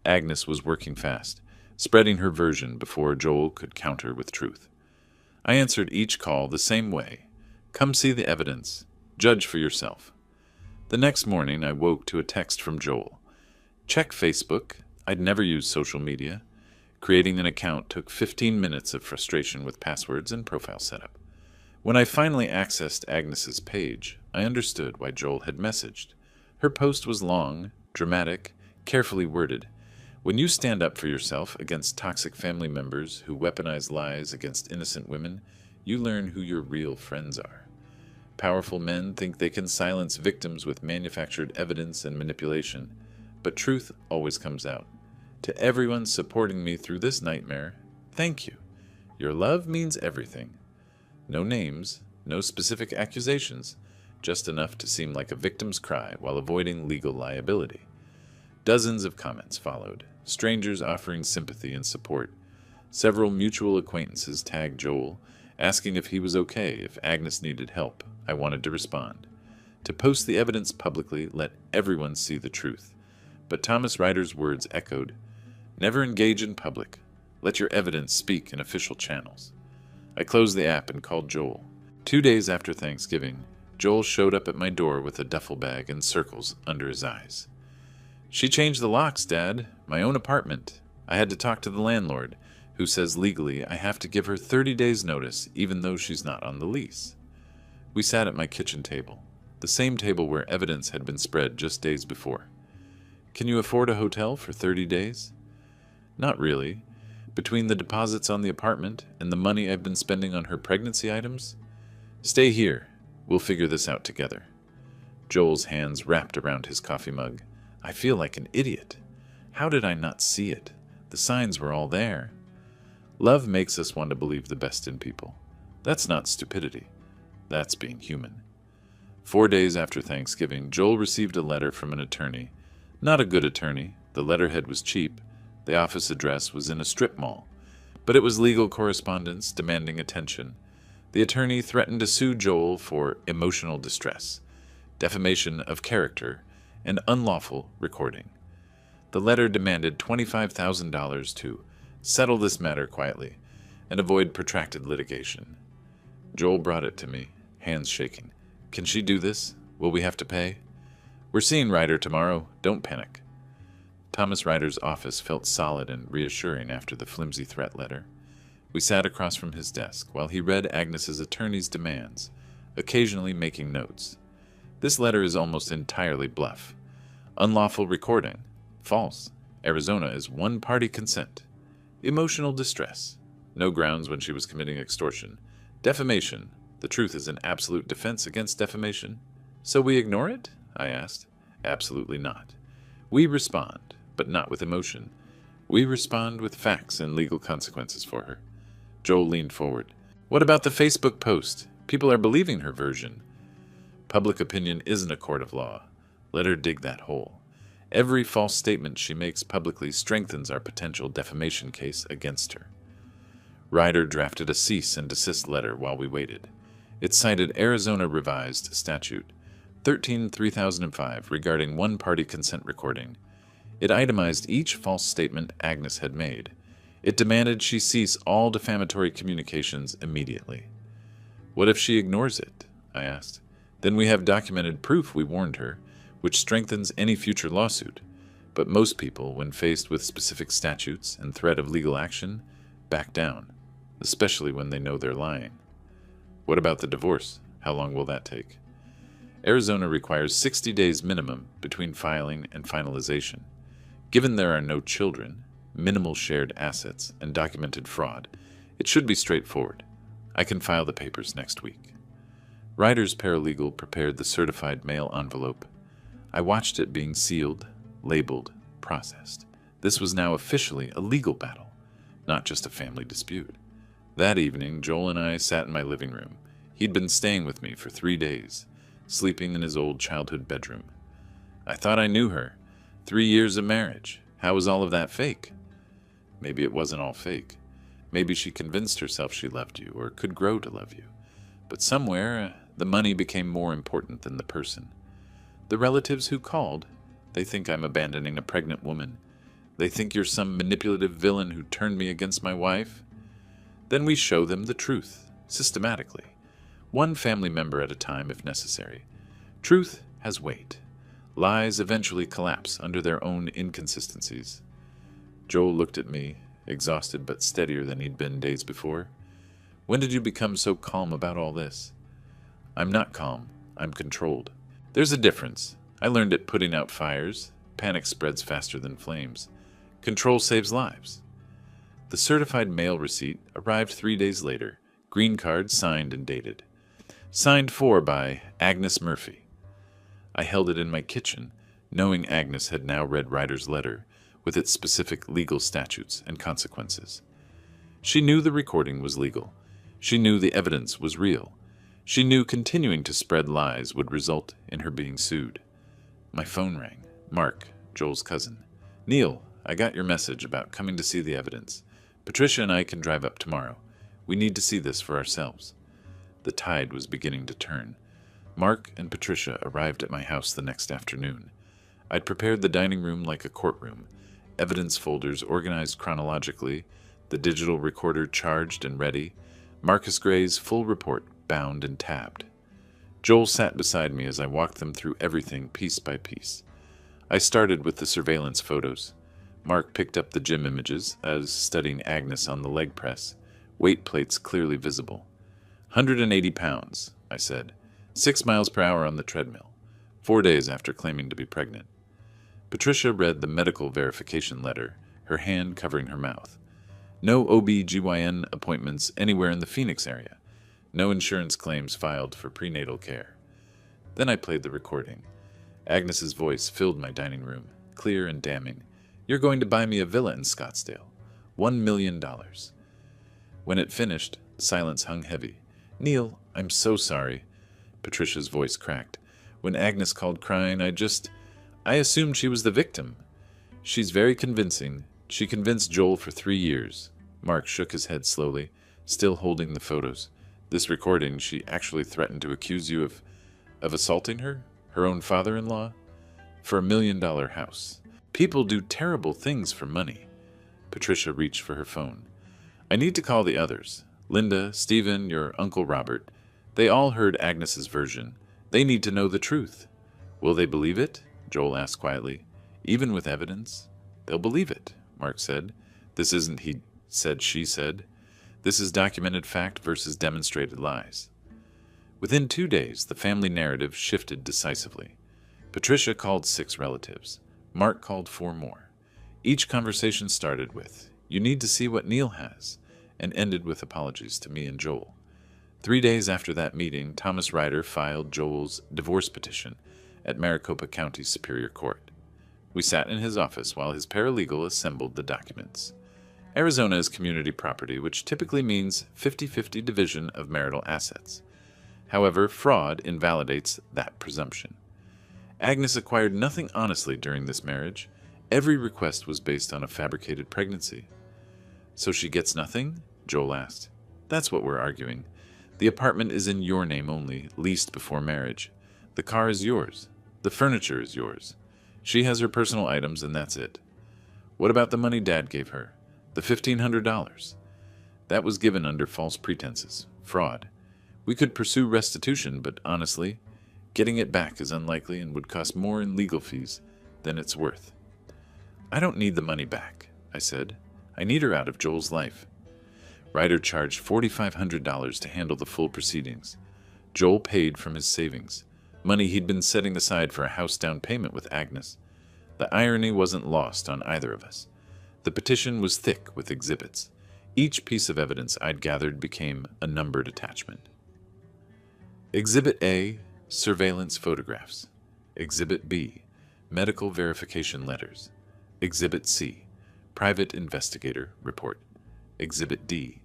Agnes was working fast, spreading her version before Joel could counter with truth. I answered each call the same way. Come see the evidence. Judge for yourself. The next morning, I woke to a text from Joel. Check Facebook. I'd never used social media. Creating an account took 15 minutes of frustration with passwords and profile setup. When I finally accessed Agnes's page, I understood why Joel had messaged. Her post was long, dramatic, carefully worded. When you stand up for yourself against toxic family members who weaponize lies against innocent women, you learn who your real friends are. Powerful men think they can silence victims with manufactured evidence and manipulation, but truth always comes out. To everyone supporting me through this nightmare, thank you. Your love means everything. No names, no specific accusations, just enough to seem like a victim's cry while avoiding legal liability. Dozens of comments followed, strangers offering sympathy and support. Several mutual acquaintances tagged Joel, asking if he was okay if Agnes needed help. I wanted to respond. To post the evidence publicly, let everyone see the truth. But Thomas Ryder's words echoed, never engage in public. Let your evidence speak in official channels. I closed the app and called Joel. 2 days after Thanksgiving, Joel showed up at my door with a duffel bag and circles under his eyes. She changed the locks, Dad. My own apartment. I had to talk to the landlord, who says legally I have to give her 30 days' notice even though she's not on the lease. We sat at my kitchen table, the same table where evidence had been spread just days before. Can you afford a hotel for 30 days? Not really. Between the deposits on the apartment and the money I've been spending on her pregnancy items? Stay here. We'll figure this out together. Joel's hands wrapped around his coffee mug. I feel like an idiot. How did I not see it? The signs were all there. Love makes us want to believe the best in people. That's not stupidity. That's being human. 4 days after Thanksgiving, Joel received a letter from an attorney. Not a good attorney. The letterhead was cheap. The office address was in a strip mall. But it was legal correspondence demanding attention. The attorney threatened to sue Joel for emotional distress, defamation of character, and unlawful recording. The letter demanded $25,000 to settle this matter quietly and avoid protracted litigation. Joel brought it to me, hands shaking. Can she do this? Will we have to pay? We're seeing Ryder tomorrow. Don't panic. Thomas Ryder's office felt solid and reassuring after the flimsy threat letter. We sat across from his desk while he read Agnes's attorney's demands, occasionally making notes. This letter is almost entirely bluff. Unlawful recording. False. Arizona is one-party consent. Emotional distress. No grounds when she was committing extortion. Defamation. The truth is an absolute defense against defamation. So we ignore it? I asked. Absolutely not. We respond, but not with emotion. We respond with facts and legal consequences for her. Joel leaned forward. What about the Facebook post? People are believing her version. Public opinion isn't a court of law. Let her dig that hole. Every false statement she makes publicly strengthens our potential defamation case against her. Ryder drafted a cease and desist letter while we waited. It cited Arizona Revised Statute 13-3005 regarding one-party consent recording. It itemized each false statement Agnes had made. It demanded she cease all defamatory communications immediately. What if she ignores it? I asked. Then we have documented proof we warned her, which strengthens any future lawsuit. But most people, when faced with specific statutes and threat of legal action, back down, especially when they know they're lying. What about the divorce? How long will that take? Arizona requires 60 days minimum between filing and finalization. Given there are no children, minimal shared assets, and documented fraud, it should be straightforward. I can file the papers next week. Ryder's paralegal prepared the certified mail envelope. I watched it being sealed, labeled, processed. This was now officially a legal battle, not just a family dispute. That evening, Joel and I sat in my living room. He'd been staying with me for 3 days, sleeping in his old childhood bedroom. I thought I knew her. 3 years of marriage. How was all of that fake? Maybe it wasn't all fake. Maybe she convinced herself she loved you or could grow to love you. But somewhere, the money became more important than the person. The relatives who called, they think I'm abandoning a pregnant woman. They think you're some manipulative villain who turned me against my wife. Then we show them the truth, systematically. One family member at a time if necessary. Truth has weight. Lies eventually collapse under their own inconsistencies. Joel looked at me, exhausted but steadier than he'd been days before. When did you become so calm about all this? I'm not calm. I'm controlled. There's a difference. I learned it putting out fires. Panic spreads faster than flames. Control saves lives. The certified mail receipt arrived 3 days later, green card signed and dated. Signed for by Agnes Murphy. I held it in my kitchen, knowing Agnes had now read Ryder's letter with its specific legal statutes and consequences. She knew the recording was legal. She knew the evidence was real. She knew continuing to spread lies would result in her being sued. My phone rang. Mark, Joel's cousin. Neil, I got your message about coming to see the evidence. Patricia and I can drive up tomorrow. We need to see this for ourselves. The tide was beginning to turn. Mark and Patricia arrived at my house the next afternoon. I'd prepared the dining room like a courtroom, evidence folders organized chronologically, the digital recorder charged and ready, Marcus Gray's full report bound and tabbed. Joel sat beside me as I walked them through everything piece by piece. I started with the surveillance photos. Mark picked up the gym images as studying Agnes on the leg press, weight plates clearly visible. 180 pounds, I said. 6 miles per hour on the treadmill. 4 days after claiming to be pregnant. Patricia read the medical verification letter, her hand covering her mouth. No OB/GYN appointments anywhere in the Phoenix area. No insurance claims filed for prenatal care. Then I played the recording. Agnes's voice filled my dining room, clear and damning. You're going to buy me a villa in Scottsdale. $1 million. When it finished, silence hung heavy. Neil, I'm so sorry. Patricia's voice cracked. When Agnes called crying, I assumed she was the victim. She's very convincing. She convinced Joel for 3 years. Mark shook his head slowly, still holding the photos. This recording, she actually threatened to accuse you of assaulting her? Her own father-in-law? For $1 million house. People do terrible things for money. Patricia reached for her phone. I need to call the others. Linda, Stephen, your Uncle Robert. They all heard Agnes's version. They need to know the truth. Will they believe it? Joel asked quietly. Even with evidence? They'll believe it, Mark said. This isn't he said, she said. This is documented fact versus demonstrated lies. Within 2 days, the family narrative shifted decisively. Patricia called 6 relatives. Mark called 4 more. Each conversation started with, "You need to see what Neil has," and ended with apologies to me and Joel. 3 days after that meeting, Thomas Ryder filed Joel's divorce petition at Maricopa County Superior Court. We sat in his office while his paralegal assembled the documents. Arizona is community property, which typically means 50-50 division of marital assets. However, fraud invalidates that presumption. Agnes acquired nothing honestly during this marriage. Every request was based on a fabricated pregnancy. So she gets nothing? Joel asked. That's what we're arguing. The apartment is in your name only, leased before marriage. The car is yours. The furniture is yours. She has her personal items, and that's it. What about the money Dad gave her? The $1,500. That was given under false pretenses. Fraud. We could pursue restitution, but honestly, getting it back is unlikely and would cost more in legal fees than it's worth. I don't need the money back, I said. I need her out of Joel's life. Ryder charged $4,500 to handle the full proceedings. Joel paid from his savings, money he'd been setting aside for a house down payment with Agnes. The irony wasn't lost on either of us. The petition was thick with exhibits. Each piece of evidence I'd gathered became a numbered attachment. Exhibit A, surveillance photographs. Exhibit B, medical verification letters. Exhibit C, private investigator report. Exhibit D,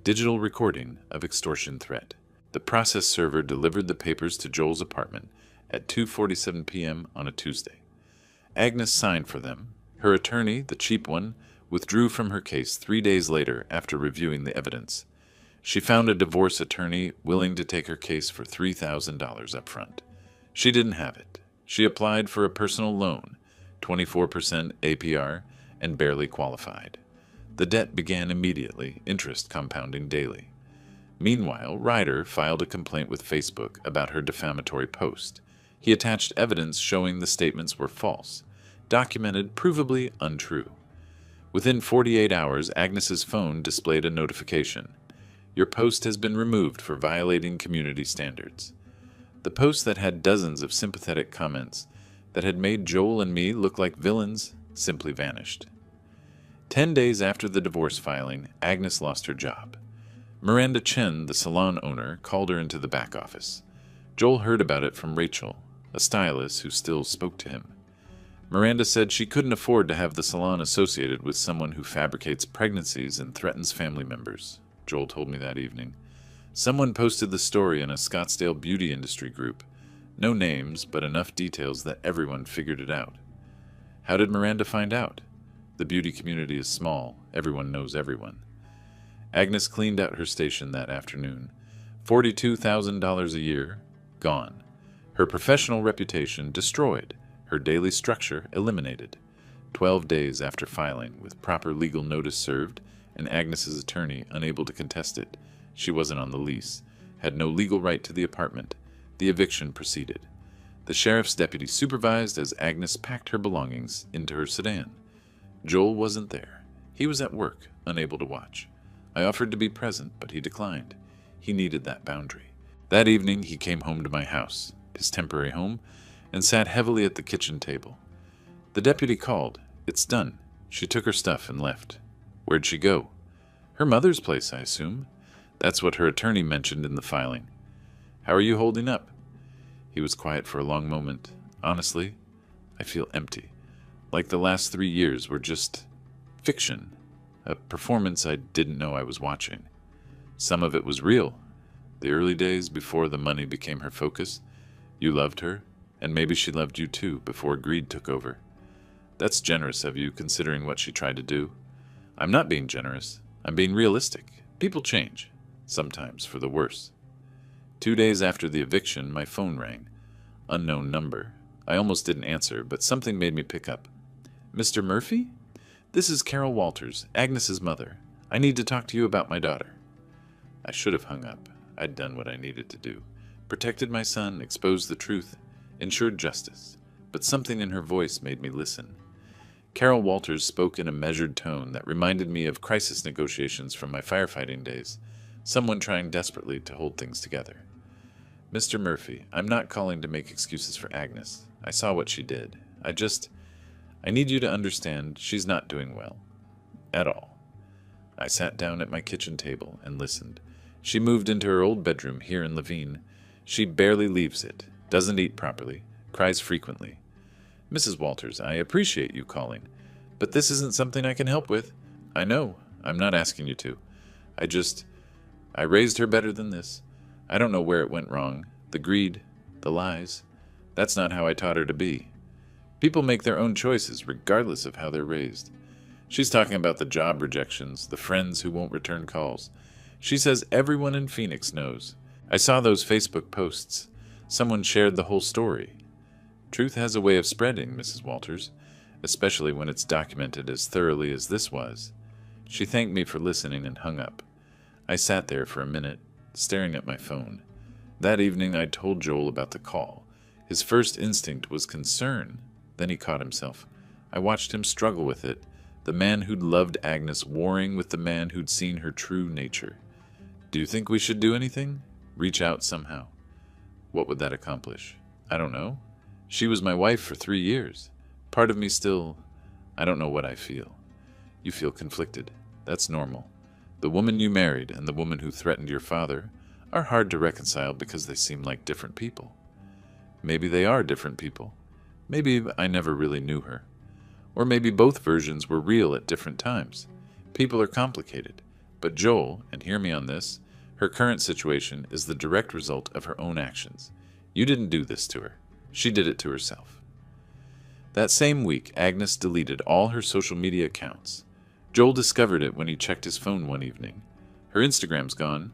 digital recording of extortion threat. The process server delivered the papers to Joel's apartment at 2:47 p.m. on a Tuesday. Agnes signed for them. Her attorney, the cheap one, withdrew from her case 3 days later after reviewing the evidence. She found a divorce attorney willing to take her case for $3,000 up front. She didn't have it. She applied for a personal loan, 24% APR, and barely qualified. The debt began immediately, interest compounding daily. Meanwhile, Ryder filed a complaint with Facebook about her defamatory post. He attached evidence showing the statements were false, documented provably untrue. Within 48 hours, Agnes's phone displayed a notification. Your post has been removed for violating community standards. The post that had dozens of sympathetic comments that had made Joel and me look like villains simply vanished. 10 days after the divorce filing, Agnes lost her job. Miranda Chen, the salon owner, called her into the back office. Joel heard about it from Rachel, a stylist who still spoke to him. Miranda said she couldn't afford to have the salon associated with someone who fabricates pregnancies and threatens family members. Joel told me that evening. Someone posted the story in a Scottsdale beauty industry group. No names, but enough details that everyone figured it out. How did Miranda find out? The beauty community is small. Everyone knows everyone. Agnes cleaned out her station that afternoon. $42,000 a year, gone. Her professional reputation destroyed. Her daily structure eliminated. 12 days after filing, with proper legal notice served, and Agnes's attorney unable to contest it, she wasn't on the lease, had no legal right to the apartment. The eviction proceeded. The sheriff's deputy supervised as Agnes packed her belongings into her sedan. Joel wasn't there. He was at work, unable to watch. I offered to be present, but he declined. He needed that boundary. That evening, he came home to my house, his temporary home, and sat heavily at the kitchen table. The deputy called. It's done. She took her stuff and left. Where'd she go? Her mother's place, I assume. That's what her attorney mentioned in the filing. How are you holding up? He was quiet for a long moment. Honestly, I feel empty. Like the last 3 years were just fiction. A performance I didn't know I was watching. Some of it was real. The early days before the money became her focus. You loved her, and maybe she loved you too before greed took over. That's generous of you, considering what she tried to do. I'm not being generous. I'm being realistic. People change, sometimes for the worse. 2 days after the eviction, my phone rang. Unknown number. I almost didn't answer, but something made me pick up. Mr. Murphy? This is Carol Walters, Agnes's mother. I need to talk to you about my daughter. I should have hung up. I'd done what I needed to do. Protected my son, exposed the truth, ensured justice. But something in her voice made me listen. Carol Walters spoke in a measured tone that reminded me of crisis negotiations from my firefighting days, someone trying desperately to hold things together. Mr. Murphy, I'm not calling to make excuses for Agnes. I saw what she did. I need you to understand she's not doing well. At all. I sat down at my kitchen table and listened. She moved into her old bedroom here in Levine. She barely leaves it, doesn't eat properly, cries frequently. Mrs. Walters, I appreciate you calling, but this isn't something I can help with. I know, I'm not asking you to. I raised her better than this. I don't know where it went wrong. The greed, the lies. That's not how I taught her to be. People make their own choices, regardless of how they're raised. She's talking about the job rejections, the friends who won't return calls. She says everyone in Phoenix knows. I saw those Facebook posts. Someone shared the whole story. Truth has a way of spreading, Mrs. Walters, especially when it's documented as thoroughly as this was. She thanked me for listening and hung up. I sat there for a minute, staring at my phone. That evening I told Joel about the call. His first instinct was concern. Then he caught himself. I watched him struggle with it, the man who'd loved Agnes warring with the man who'd seen her true nature. Do you think we should do anything? Reach out somehow. What would that accomplish? I don't know. She was my wife for 3 years. Part of me still... I don't know what I feel. You feel conflicted. That's normal. The woman you married and the woman who threatened your father are hard to reconcile because they seem like different people. Maybe they are different people. Maybe I never really knew her. Or maybe both versions were real at different times. People are complicated. But Joel, and hear me on this, her current situation is the direct result of her own actions. You didn't do this to her. She did it to herself. That same week, Agnes deleted all her social media accounts. Joel discovered it when he checked his phone one evening. Her Instagram's gone,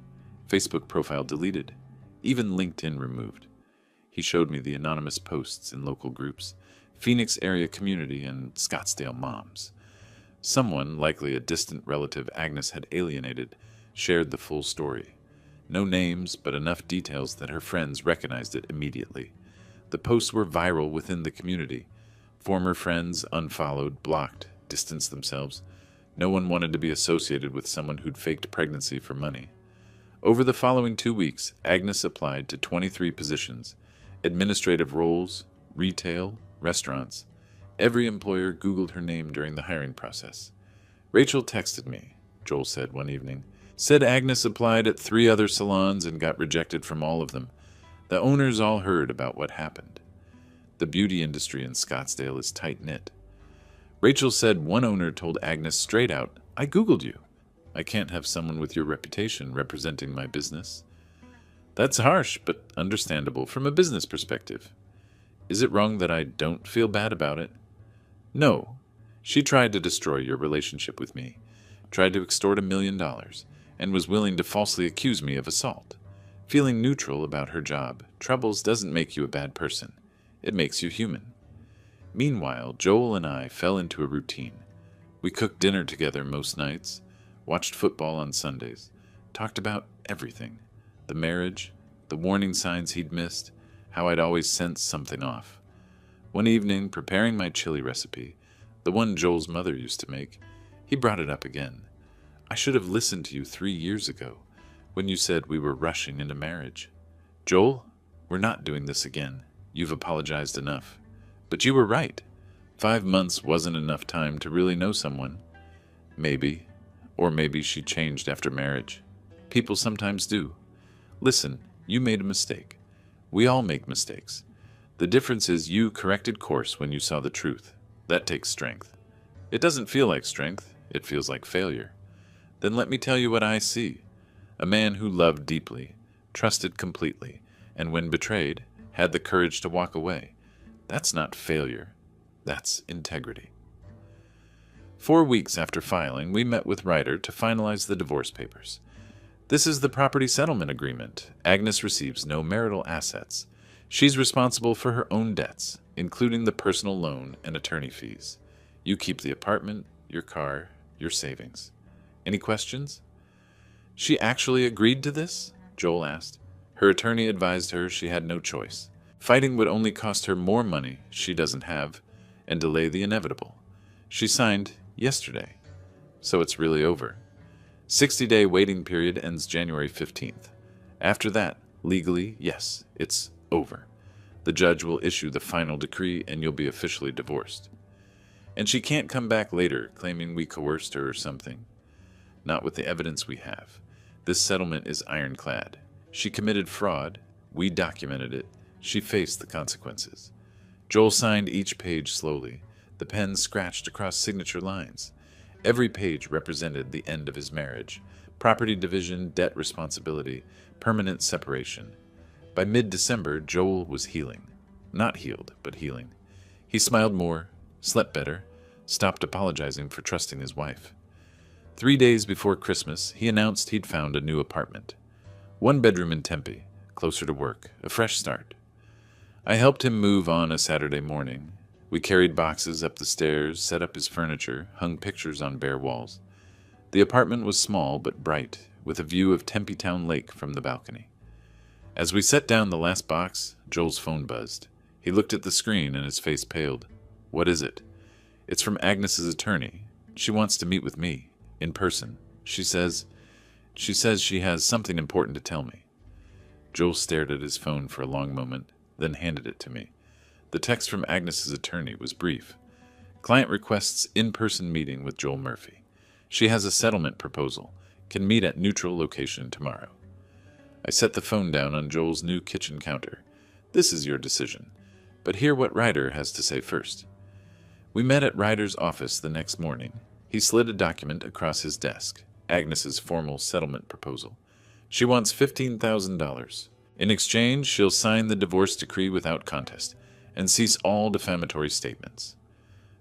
Facebook profile deleted, even LinkedIn removed. He showed me the anonymous posts in local groups, Phoenix area community, and Scottsdale moms. Someone, likely a distant relative Agnes had alienated, shared the full story. No names, but enough details that her friends recognized it immediately. The posts were viral within the community. Former friends unfollowed, blocked, distanced themselves. No one wanted to be associated with someone who'd faked pregnancy for money. Over the following 2 weeks, Agnes applied to 23 positions, administrative roles, retail, restaurants. Every employer Googled her name during the hiring process. Rachel texted me, Joel said one evening. Said Agnes applied at 3 other salons and got rejected from all of them. The owners all heard about what happened. The beauty industry in Scottsdale is tight-knit. Rachel said one owner told Agnes straight out, I Googled you. I can't have someone with your reputation representing my business. That's harsh, but understandable from a business perspective. Is it wrong that I don't feel bad about it? No. She tried to destroy your relationship with me, tried to extort $1 million, and was willing to falsely accuse me of assault. Feeling neutral about her job, troubles doesn't make you a bad person. It makes you human. Meanwhile, Joel and I fell into a routine. We cooked dinner together most nights, watched football on Sundays, talked about everything. The marriage, the warning signs he'd missed, how I'd always sensed something off. One evening, preparing my chili recipe, the one Joel's mother used to make, he brought it up again. I should have listened to you 3 years ago, when you said we were rushing into marriage. Joel, we're not doing this again. You've apologized enough. But you were right. 5 months wasn't enough time to really know someone. Maybe, or maybe she changed after marriage. People sometimes do. Listen, you made a mistake. We all make mistakes. The difference is you corrected course when you saw the truth. That takes strength. It doesn't feel like strength. It feels like failure. Then let me tell you what I see. A man who loved deeply, trusted completely, and when betrayed, had the courage to walk away. That's not failure. That's integrity. 4 weeks after filing, we met with Ryder to finalize the divorce papers. This is the property settlement agreement. Agnes receives no marital assets. She's responsible for her own debts, including the personal loan and attorney fees. You keep the apartment, your car, your savings. Any questions? She actually agreed to this? Joel asked. Her attorney advised her she had no choice. Fighting would only cost her more money she doesn't have and delay the inevitable. She signed yesterday, so it's really over. 60-day waiting period ends January 15th. After that, legally, yes, it's over. The judge will issue the final decree and you'll be officially divorced. And she can't come back later claiming we coerced her or something. Not with the evidence we have. This settlement is ironclad. She committed fraud. We documented it. She faced the consequences. Joel signed each page slowly. The pen scratched across signature lines. Every page represented the end of his marriage. Property division, debt responsibility, permanent separation. By mid-December, Joel was healing. Not healed, but healing. He smiled more, slept better, stopped apologizing for trusting his wife. 3 days before Christmas, he announced he'd found a new apartment. 1 bedroom in Tempe, closer to work, a fresh start. I helped him move on a Saturday morning. We carried boxes up the stairs, set up his furniture, hung pictures on bare walls. The apartment was small but bright, with a view of Tempe Town Lake from the balcony. As we set down the last box, Joel's phone buzzed. He looked at the screen and his face paled. What is it? It's from Agnes's attorney. She wants to meet with me, in person. She says she has something important to tell me. Joel stared at his phone for a long moment, then handed it to me. The text from Agnes's attorney was brief. Client requests in-person meeting with Joel Murphy. She has a settlement proposal. Can meet at neutral location tomorrow. I set the phone down on Joel's new kitchen counter. This is your decision. But hear what Ryder has to say first. We met at Ryder's office the next morning. He slid a document across his desk. Agnes's formal settlement proposal. She wants $15,000. In exchange, she'll sign the divorce decree without contest and cease all defamatory statements.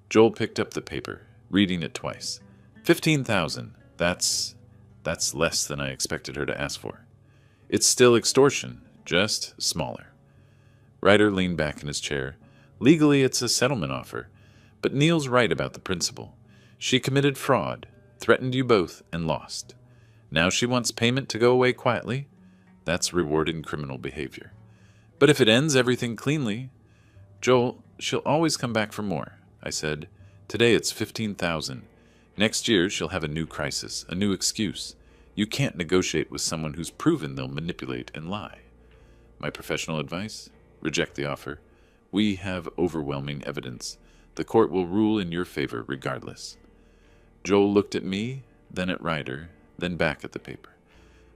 Joel picked up the paper, reading it twice. $15,000. That's less than I expected her to ask for. It's still extortion, just smaller. Ryder leaned back in his chair. Legally, it's a settlement offer, but Neil's right about the principle. She committed fraud, threatened you both, and lost. Now she wants payment to go away quietly. That's rewarding criminal behavior. But if it ends everything cleanly, Joel, she'll always come back for more, I said. Today it's $15,000. Next year she'll have a new crisis, a new excuse. You can't negotiate with someone who's proven they'll manipulate and lie. My professional advice? Reject the offer. We have overwhelming evidence. The court will rule in your favor regardless. Joel looked at me, then at Ryder, then back at the paper.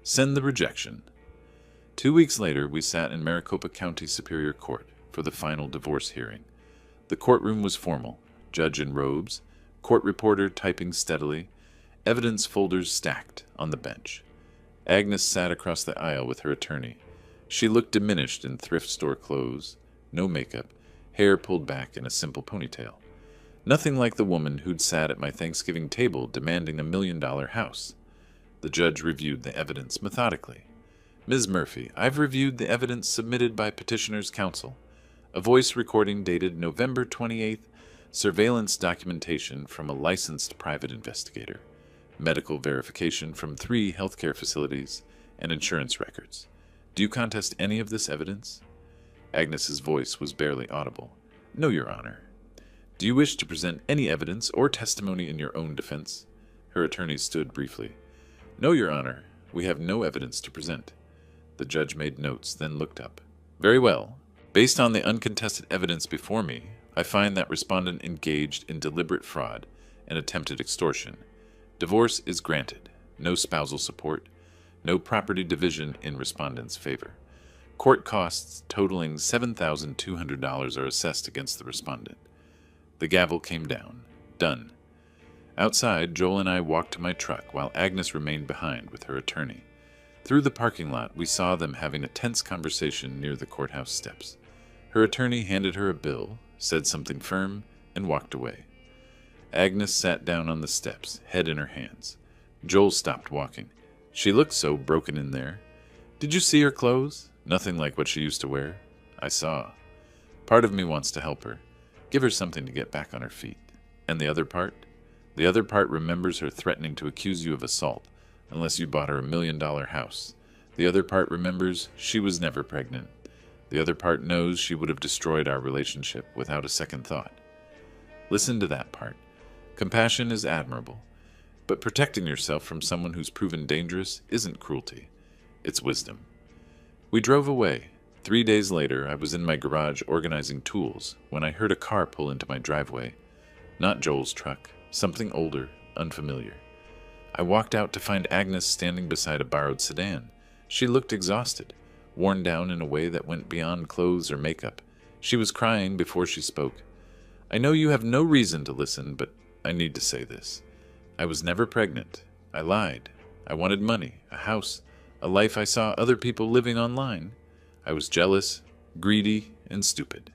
Send the rejection. 2 weeks later, we sat in Maricopa County Superior Court for the final divorce hearing. The courtroom was formal, judge in robes, court reporter typing steadily, evidence folders stacked on the bench. Agnes sat across the aisle with her attorney. She looked diminished in thrift store clothes, no makeup, hair pulled back in a simple ponytail. Nothing like the woman who'd sat at my Thanksgiving table demanding $1 million house. The judge reviewed the evidence methodically. Ms. Murphy, I've reviewed the evidence submitted by petitioner's counsel. A voice recording dated November 28th, surveillance documentation from a licensed private investigator, medical verification from 3 healthcare facilities, and insurance records. Do you contest any of this evidence? Agnes's voice was barely audible. No, Your Honor. Do you wish to present any evidence or testimony in your own defense? Her attorney stood briefly. No, Your Honor. We have no evidence to present. The judge made notes, then looked up. Very well. Based on the uncontested evidence before me, I find that respondent engaged in deliberate fraud and attempted extortion. Divorce is granted. No spousal support. No property division in respondent's favor. Court costs totaling $7,200 are assessed against the respondent. The gavel came down. Done. Outside, Joel and I walked to my truck while Agnes remained behind with her attorney. Through the parking lot, we saw them having a tense conversation near the courthouse steps. Her attorney handed her a bill, said something firm, and walked away. Agnes sat down on the steps, head in her hands. Joel stopped walking. She looked so broken in there. Did you see her clothes? Nothing like what she used to wear. I saw. Part of me wants to help her. Give her something to get back on her feet. And the other part? The other part remembers her threatening to accuse you of assault, unless you bought her $1 million house. The other part remembers she was never pregnant. The other part knows she would have destroyed our relationship without a second thought. Listen to that part. Compassion is admirable, but protecting yourself from someone who's proven dangerous isn't cruelty. It's wisdom. We drove away. 3 days later, I was in my garage organizing tools when I heard a car pull into my driveway. Not Joel's truck, something older, unfamiliar. I walked out to find Agnes standing beside a borrowed sedan. She looked exhausted, worn down in a way that went beyond clothes or makeup. She was crying before she spoke. I know you have no reason to listen, but I need to say this. I was never pregnant. I lied. I wanted money, a house, a life I saw other people living online. I was jealous, greedy, and stupid.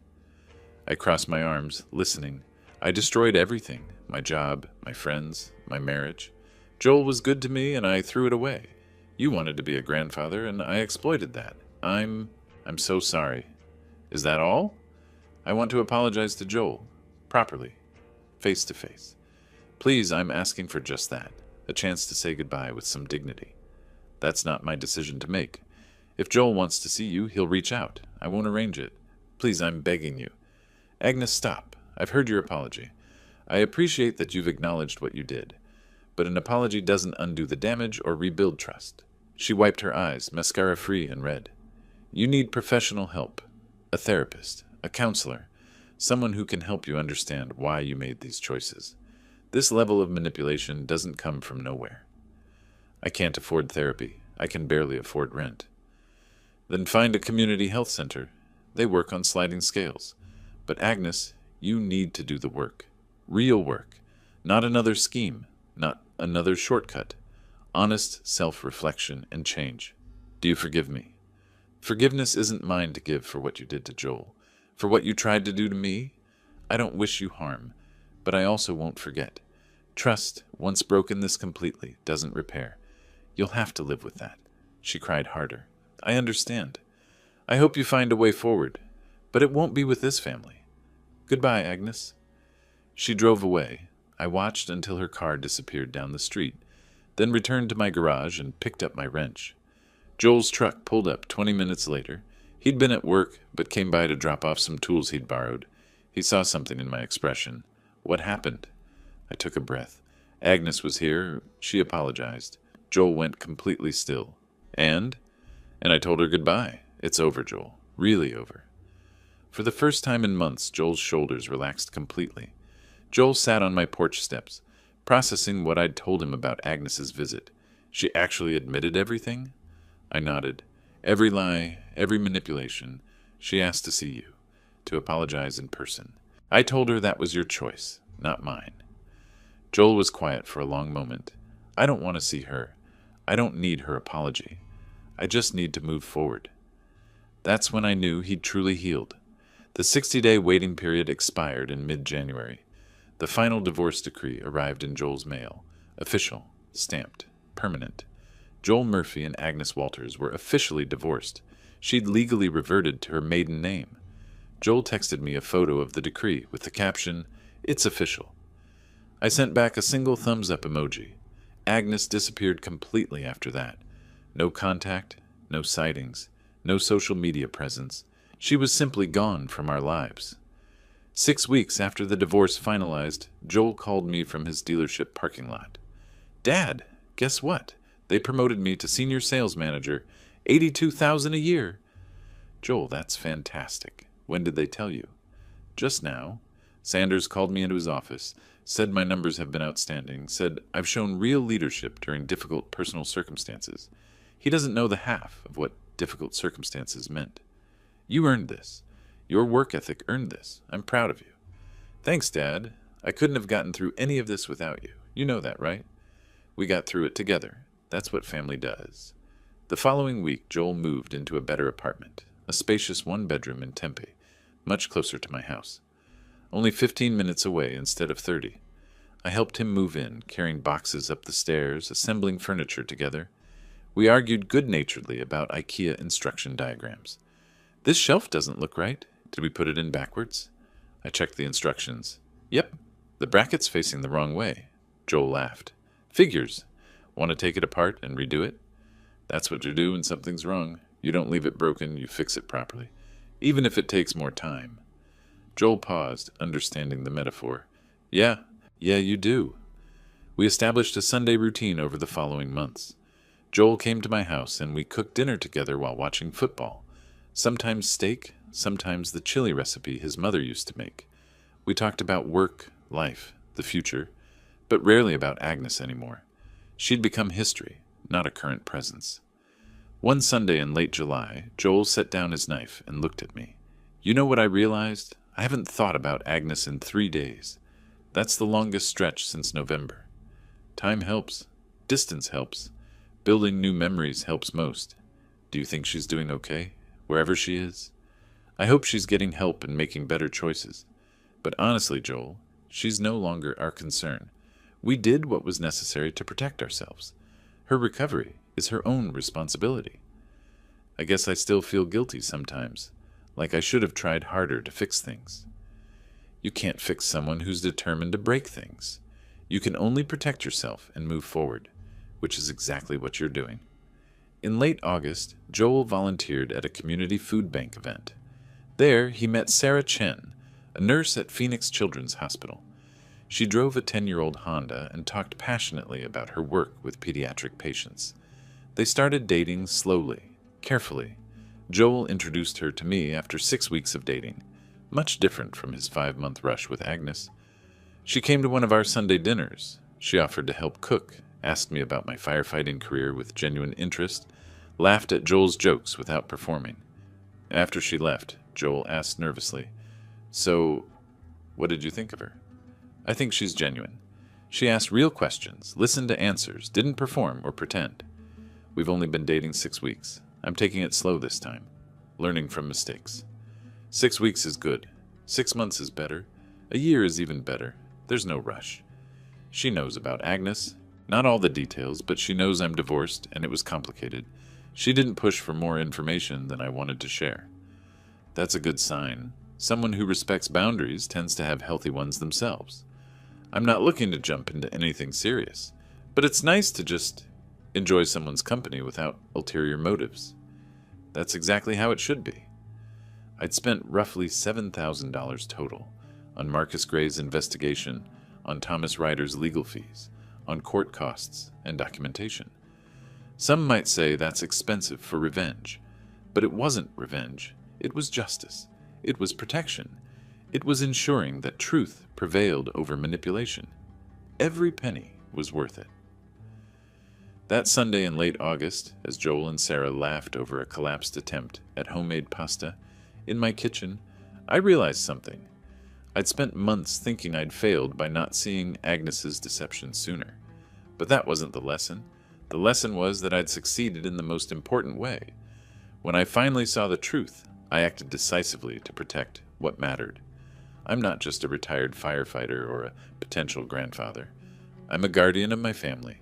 I crossed my arms, listening. I destroyed everything, my job, my friends, my marriage. Joel was good to me, and I threw it away. You wanted to be a grandfather, and I exploited that. I'm so sorry. Is that all? I want to apologize to Joel, properly, face to face. Please, I'm asking for just that, a chance to say goodbye with some dignity. That's not my decision to make. If Joel wants to see you, he'll reach out. I won't arrange it. Please, I'm begging you. Agnes, stop. I've heard your apology. I appreciate that you've acknowledged what you did, but an apology doesn't undo the damage or rebuild trust. She wiped her eyes, mascara free and red. You need professional help, a therapist, a counselor, someone who can help you understand why you made these choices. This level of manipulation doesn't come from nowhere. I can't afford therapy. I can barely afford rent. Then find a community health center. They work on sliding scales. But Agnes, you need to do the work. Real work. Not another scheme. Not another shortcut. Honest self-reflection and change. Do you forgive me? Forgiveness isn't mine to give for what you did to Joel. For what you tried to do to me. I don't wish you harm, but I also won't forget. Trust, once broken this completely, doesn't repair. You'll have to live with that. She cried harder. I understand. I hope you find a way forward, but it won't be with this family. Goodbye, Agnes. She drove away. I watched until her car disappeared down the street, then returned to my garage and picked up my wrench. Joel's truck pulled up 20 minutes later. He'd been at work, but came by to drop off some tools he'd borrowed. He saw something in my expression. What happened? I took a breath. Agnes was here. She apologized. Joel went completely still. And I told her goodbye. It's over, Joel. Really over. For the first time in months, Joel's shoulders relaxed completely. Joel sat on my porch steps, processing what I'd told him about Agnes's visit. She actually admitted everything? I nodded. Every lie, every manipulation. She asked to see you, to apologize in person. I told her that was your choice, not mine. Joel was quiet for a long moment. I don't want to see her. I don't need her apology. I just need to move forward. That's when I knew he'd truly healed. The 60-day waiting period expired in mid-January. The final divorce decree arrived in Joel's mail. Official, stamped, permanent. Joel Murphy and Agnes Walters were officially divorced. She'd legally reverted to her maiden name. Joel texted me a photo of the decree with the caption, "It's official." I sent back a single thumbs-up emoji. Agnes disappeared completely after that. No contact, no sightings, no social media presence. She was simply gone from our lives. 6 weeks after the divorce finalized, Joel called me from his dealership parking lot. "Dad, guess what? They promoted me to senior sales manager, $82,000 a year." "Joel, that's fantastic. When did they tell you?" "Just now. Sanders called me into his office, said my numbers have been outstanding, said I've shown real leadership during difficult personal circumstances. He doesn't know the half of what difficult circumstances meant. You earned this. Your work ethic earned this. I'm proud of you." "Thanks, Dad. I couldn't have gotten through any of this without you. You know that, right? We got through it together. That's what family does." The following week, Joel moved into a better apartment, a spacious one-bedroom in Tempe, much closer to my house. Only 15 minutes away instead of 30. I helped him move in, carrying boxes up the stairs, assembling furniture together. We argued good-naturedly about IKEA instruction diagrams. This shelf doesn't look right. Did we put it in backwards? I checked the instructions. Yep, the bracket's facing the wrong way. Joel laughed. Figures. Want to take it apart and redo it? That's what you do when something's wrong. You don't leave it broken, you fix it properly, even if it takes more time. Joel paused, understanding the metaphor. Yeah, you do. We established a Sunday routine over the following months. Joel came to my house and we cooked dinner together while watching football. Sometimes steak, sometimes the chili recipe his mother used to make. We talked about work, life, the future, but rarely about Agnes anymore. She'd become history, not a current presence. One Sunday in late July, Joel set down his knife and looked at me. You know what I realized? I haven't thought about Agnes in 3 days. That's the longest stretch since November. Time helps. Distance helps. Building new memories helps most. Do you think she's doing okay, wherever she is? I hope she's getting help and making better choices. But honestly, Joel, she's no longer our concern. We did what was necessary to protect ourselves. Her recovery is her own responsibility. I guess I still feel guilty sometimes, like I should have tried harder to fix things. You can't fix someone who's determined to break things. You can only protect yourself and move forward, which is exactly what you're doing. In late August, Joel volunteered at a community food bank event. There, he met Sarah Chen, a nurse at Phoenix Children's Hospital. She drove a 10-year-old Honda and talked passionately about her work with pediatric patients. They started dating slowly, carefully. Joel introduced her to me after 6 weeks of dating, much different from his 5-month rush with Agnes. She came to one of our Sunday dinners. She offered to help cook, asked me about my firefighting career with genuine interest, laughed at Joel's jokes without performing. After she left, Joel asked nervously, "So, what did you think of her?" "I think she's genuine. She asked real questions, listened to answers, didn't perform or pretend. We've only been dating 6 weeks. I'm taking it slow this time, learning from mistakes. 6 weeks is good. 6 months is better. A year is even better. There's no rush. She knows about Agnes. Not all the details, but she knows I'm divorced and it was complicated. She didn't push for more information than I wanted to share. That's a good sign. Someone who respects boundaries tends to have healthy ones themselves. I'm not looking to jump into anything serious, but it's nice to just enjoy someone's company without ulterior motives. That's exactly how it should be." I'd spent roughly $7,000 total on Marcus Gray's investigation, on Thomas Ryder's legal fees, on court costs and documentation. Some might say that's expensive for revenge, but it wasn't revenge. It was justice. It was protection. It was ensuring that truth prevailed over manipulation. Every penny was worth it. That Sunday in late August, as Joel and Sarah laughed over a collapsed attempt at homemade pasta in my kitchen, I realized something. I'd spent months thinking I'd failed by not seeing Agnes's deception sooner. But that wasn't the lesson. The lesson was that I'd succeeded in the most important way. When I finally saw the truth, I acted decisively to protect what mattered. I'm not just a retired firefighter or a potential grandfather. I'm a guardian of my family.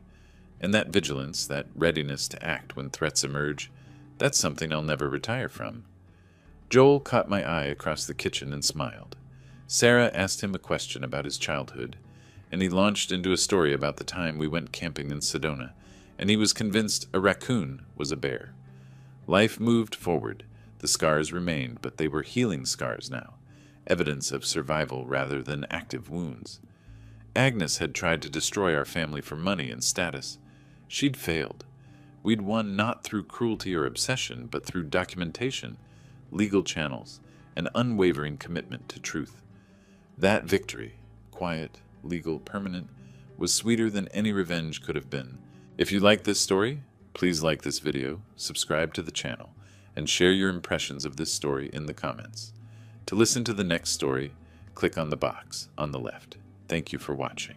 And that vigilance, that readiness to act when threats emerge, that's something I'll never retire from. Joel caught my eye across the kitchen and smiled. Sarah asked him a question about his childhood, and he launched into a story about the time we went camping in Sedona, and he was convinced a raccoon was a bear. Life moved forward. The scars remained, but they were healing scars now, evidence of survival rather than active wounds. Agnes had tried to destroy our family for money and status. She'd failed. We'd won not through cruelty or obsession, but through documentation, legal channels, and unwavering commitment to truth. That victory, quiet, legal, permanent, was sweeter than any revenge could have been. If you like this story, please like this video, subscribe to the channel, and share your impressions of this story in the comments. To listen to the next story, click on the box on the left. Thank you for watching.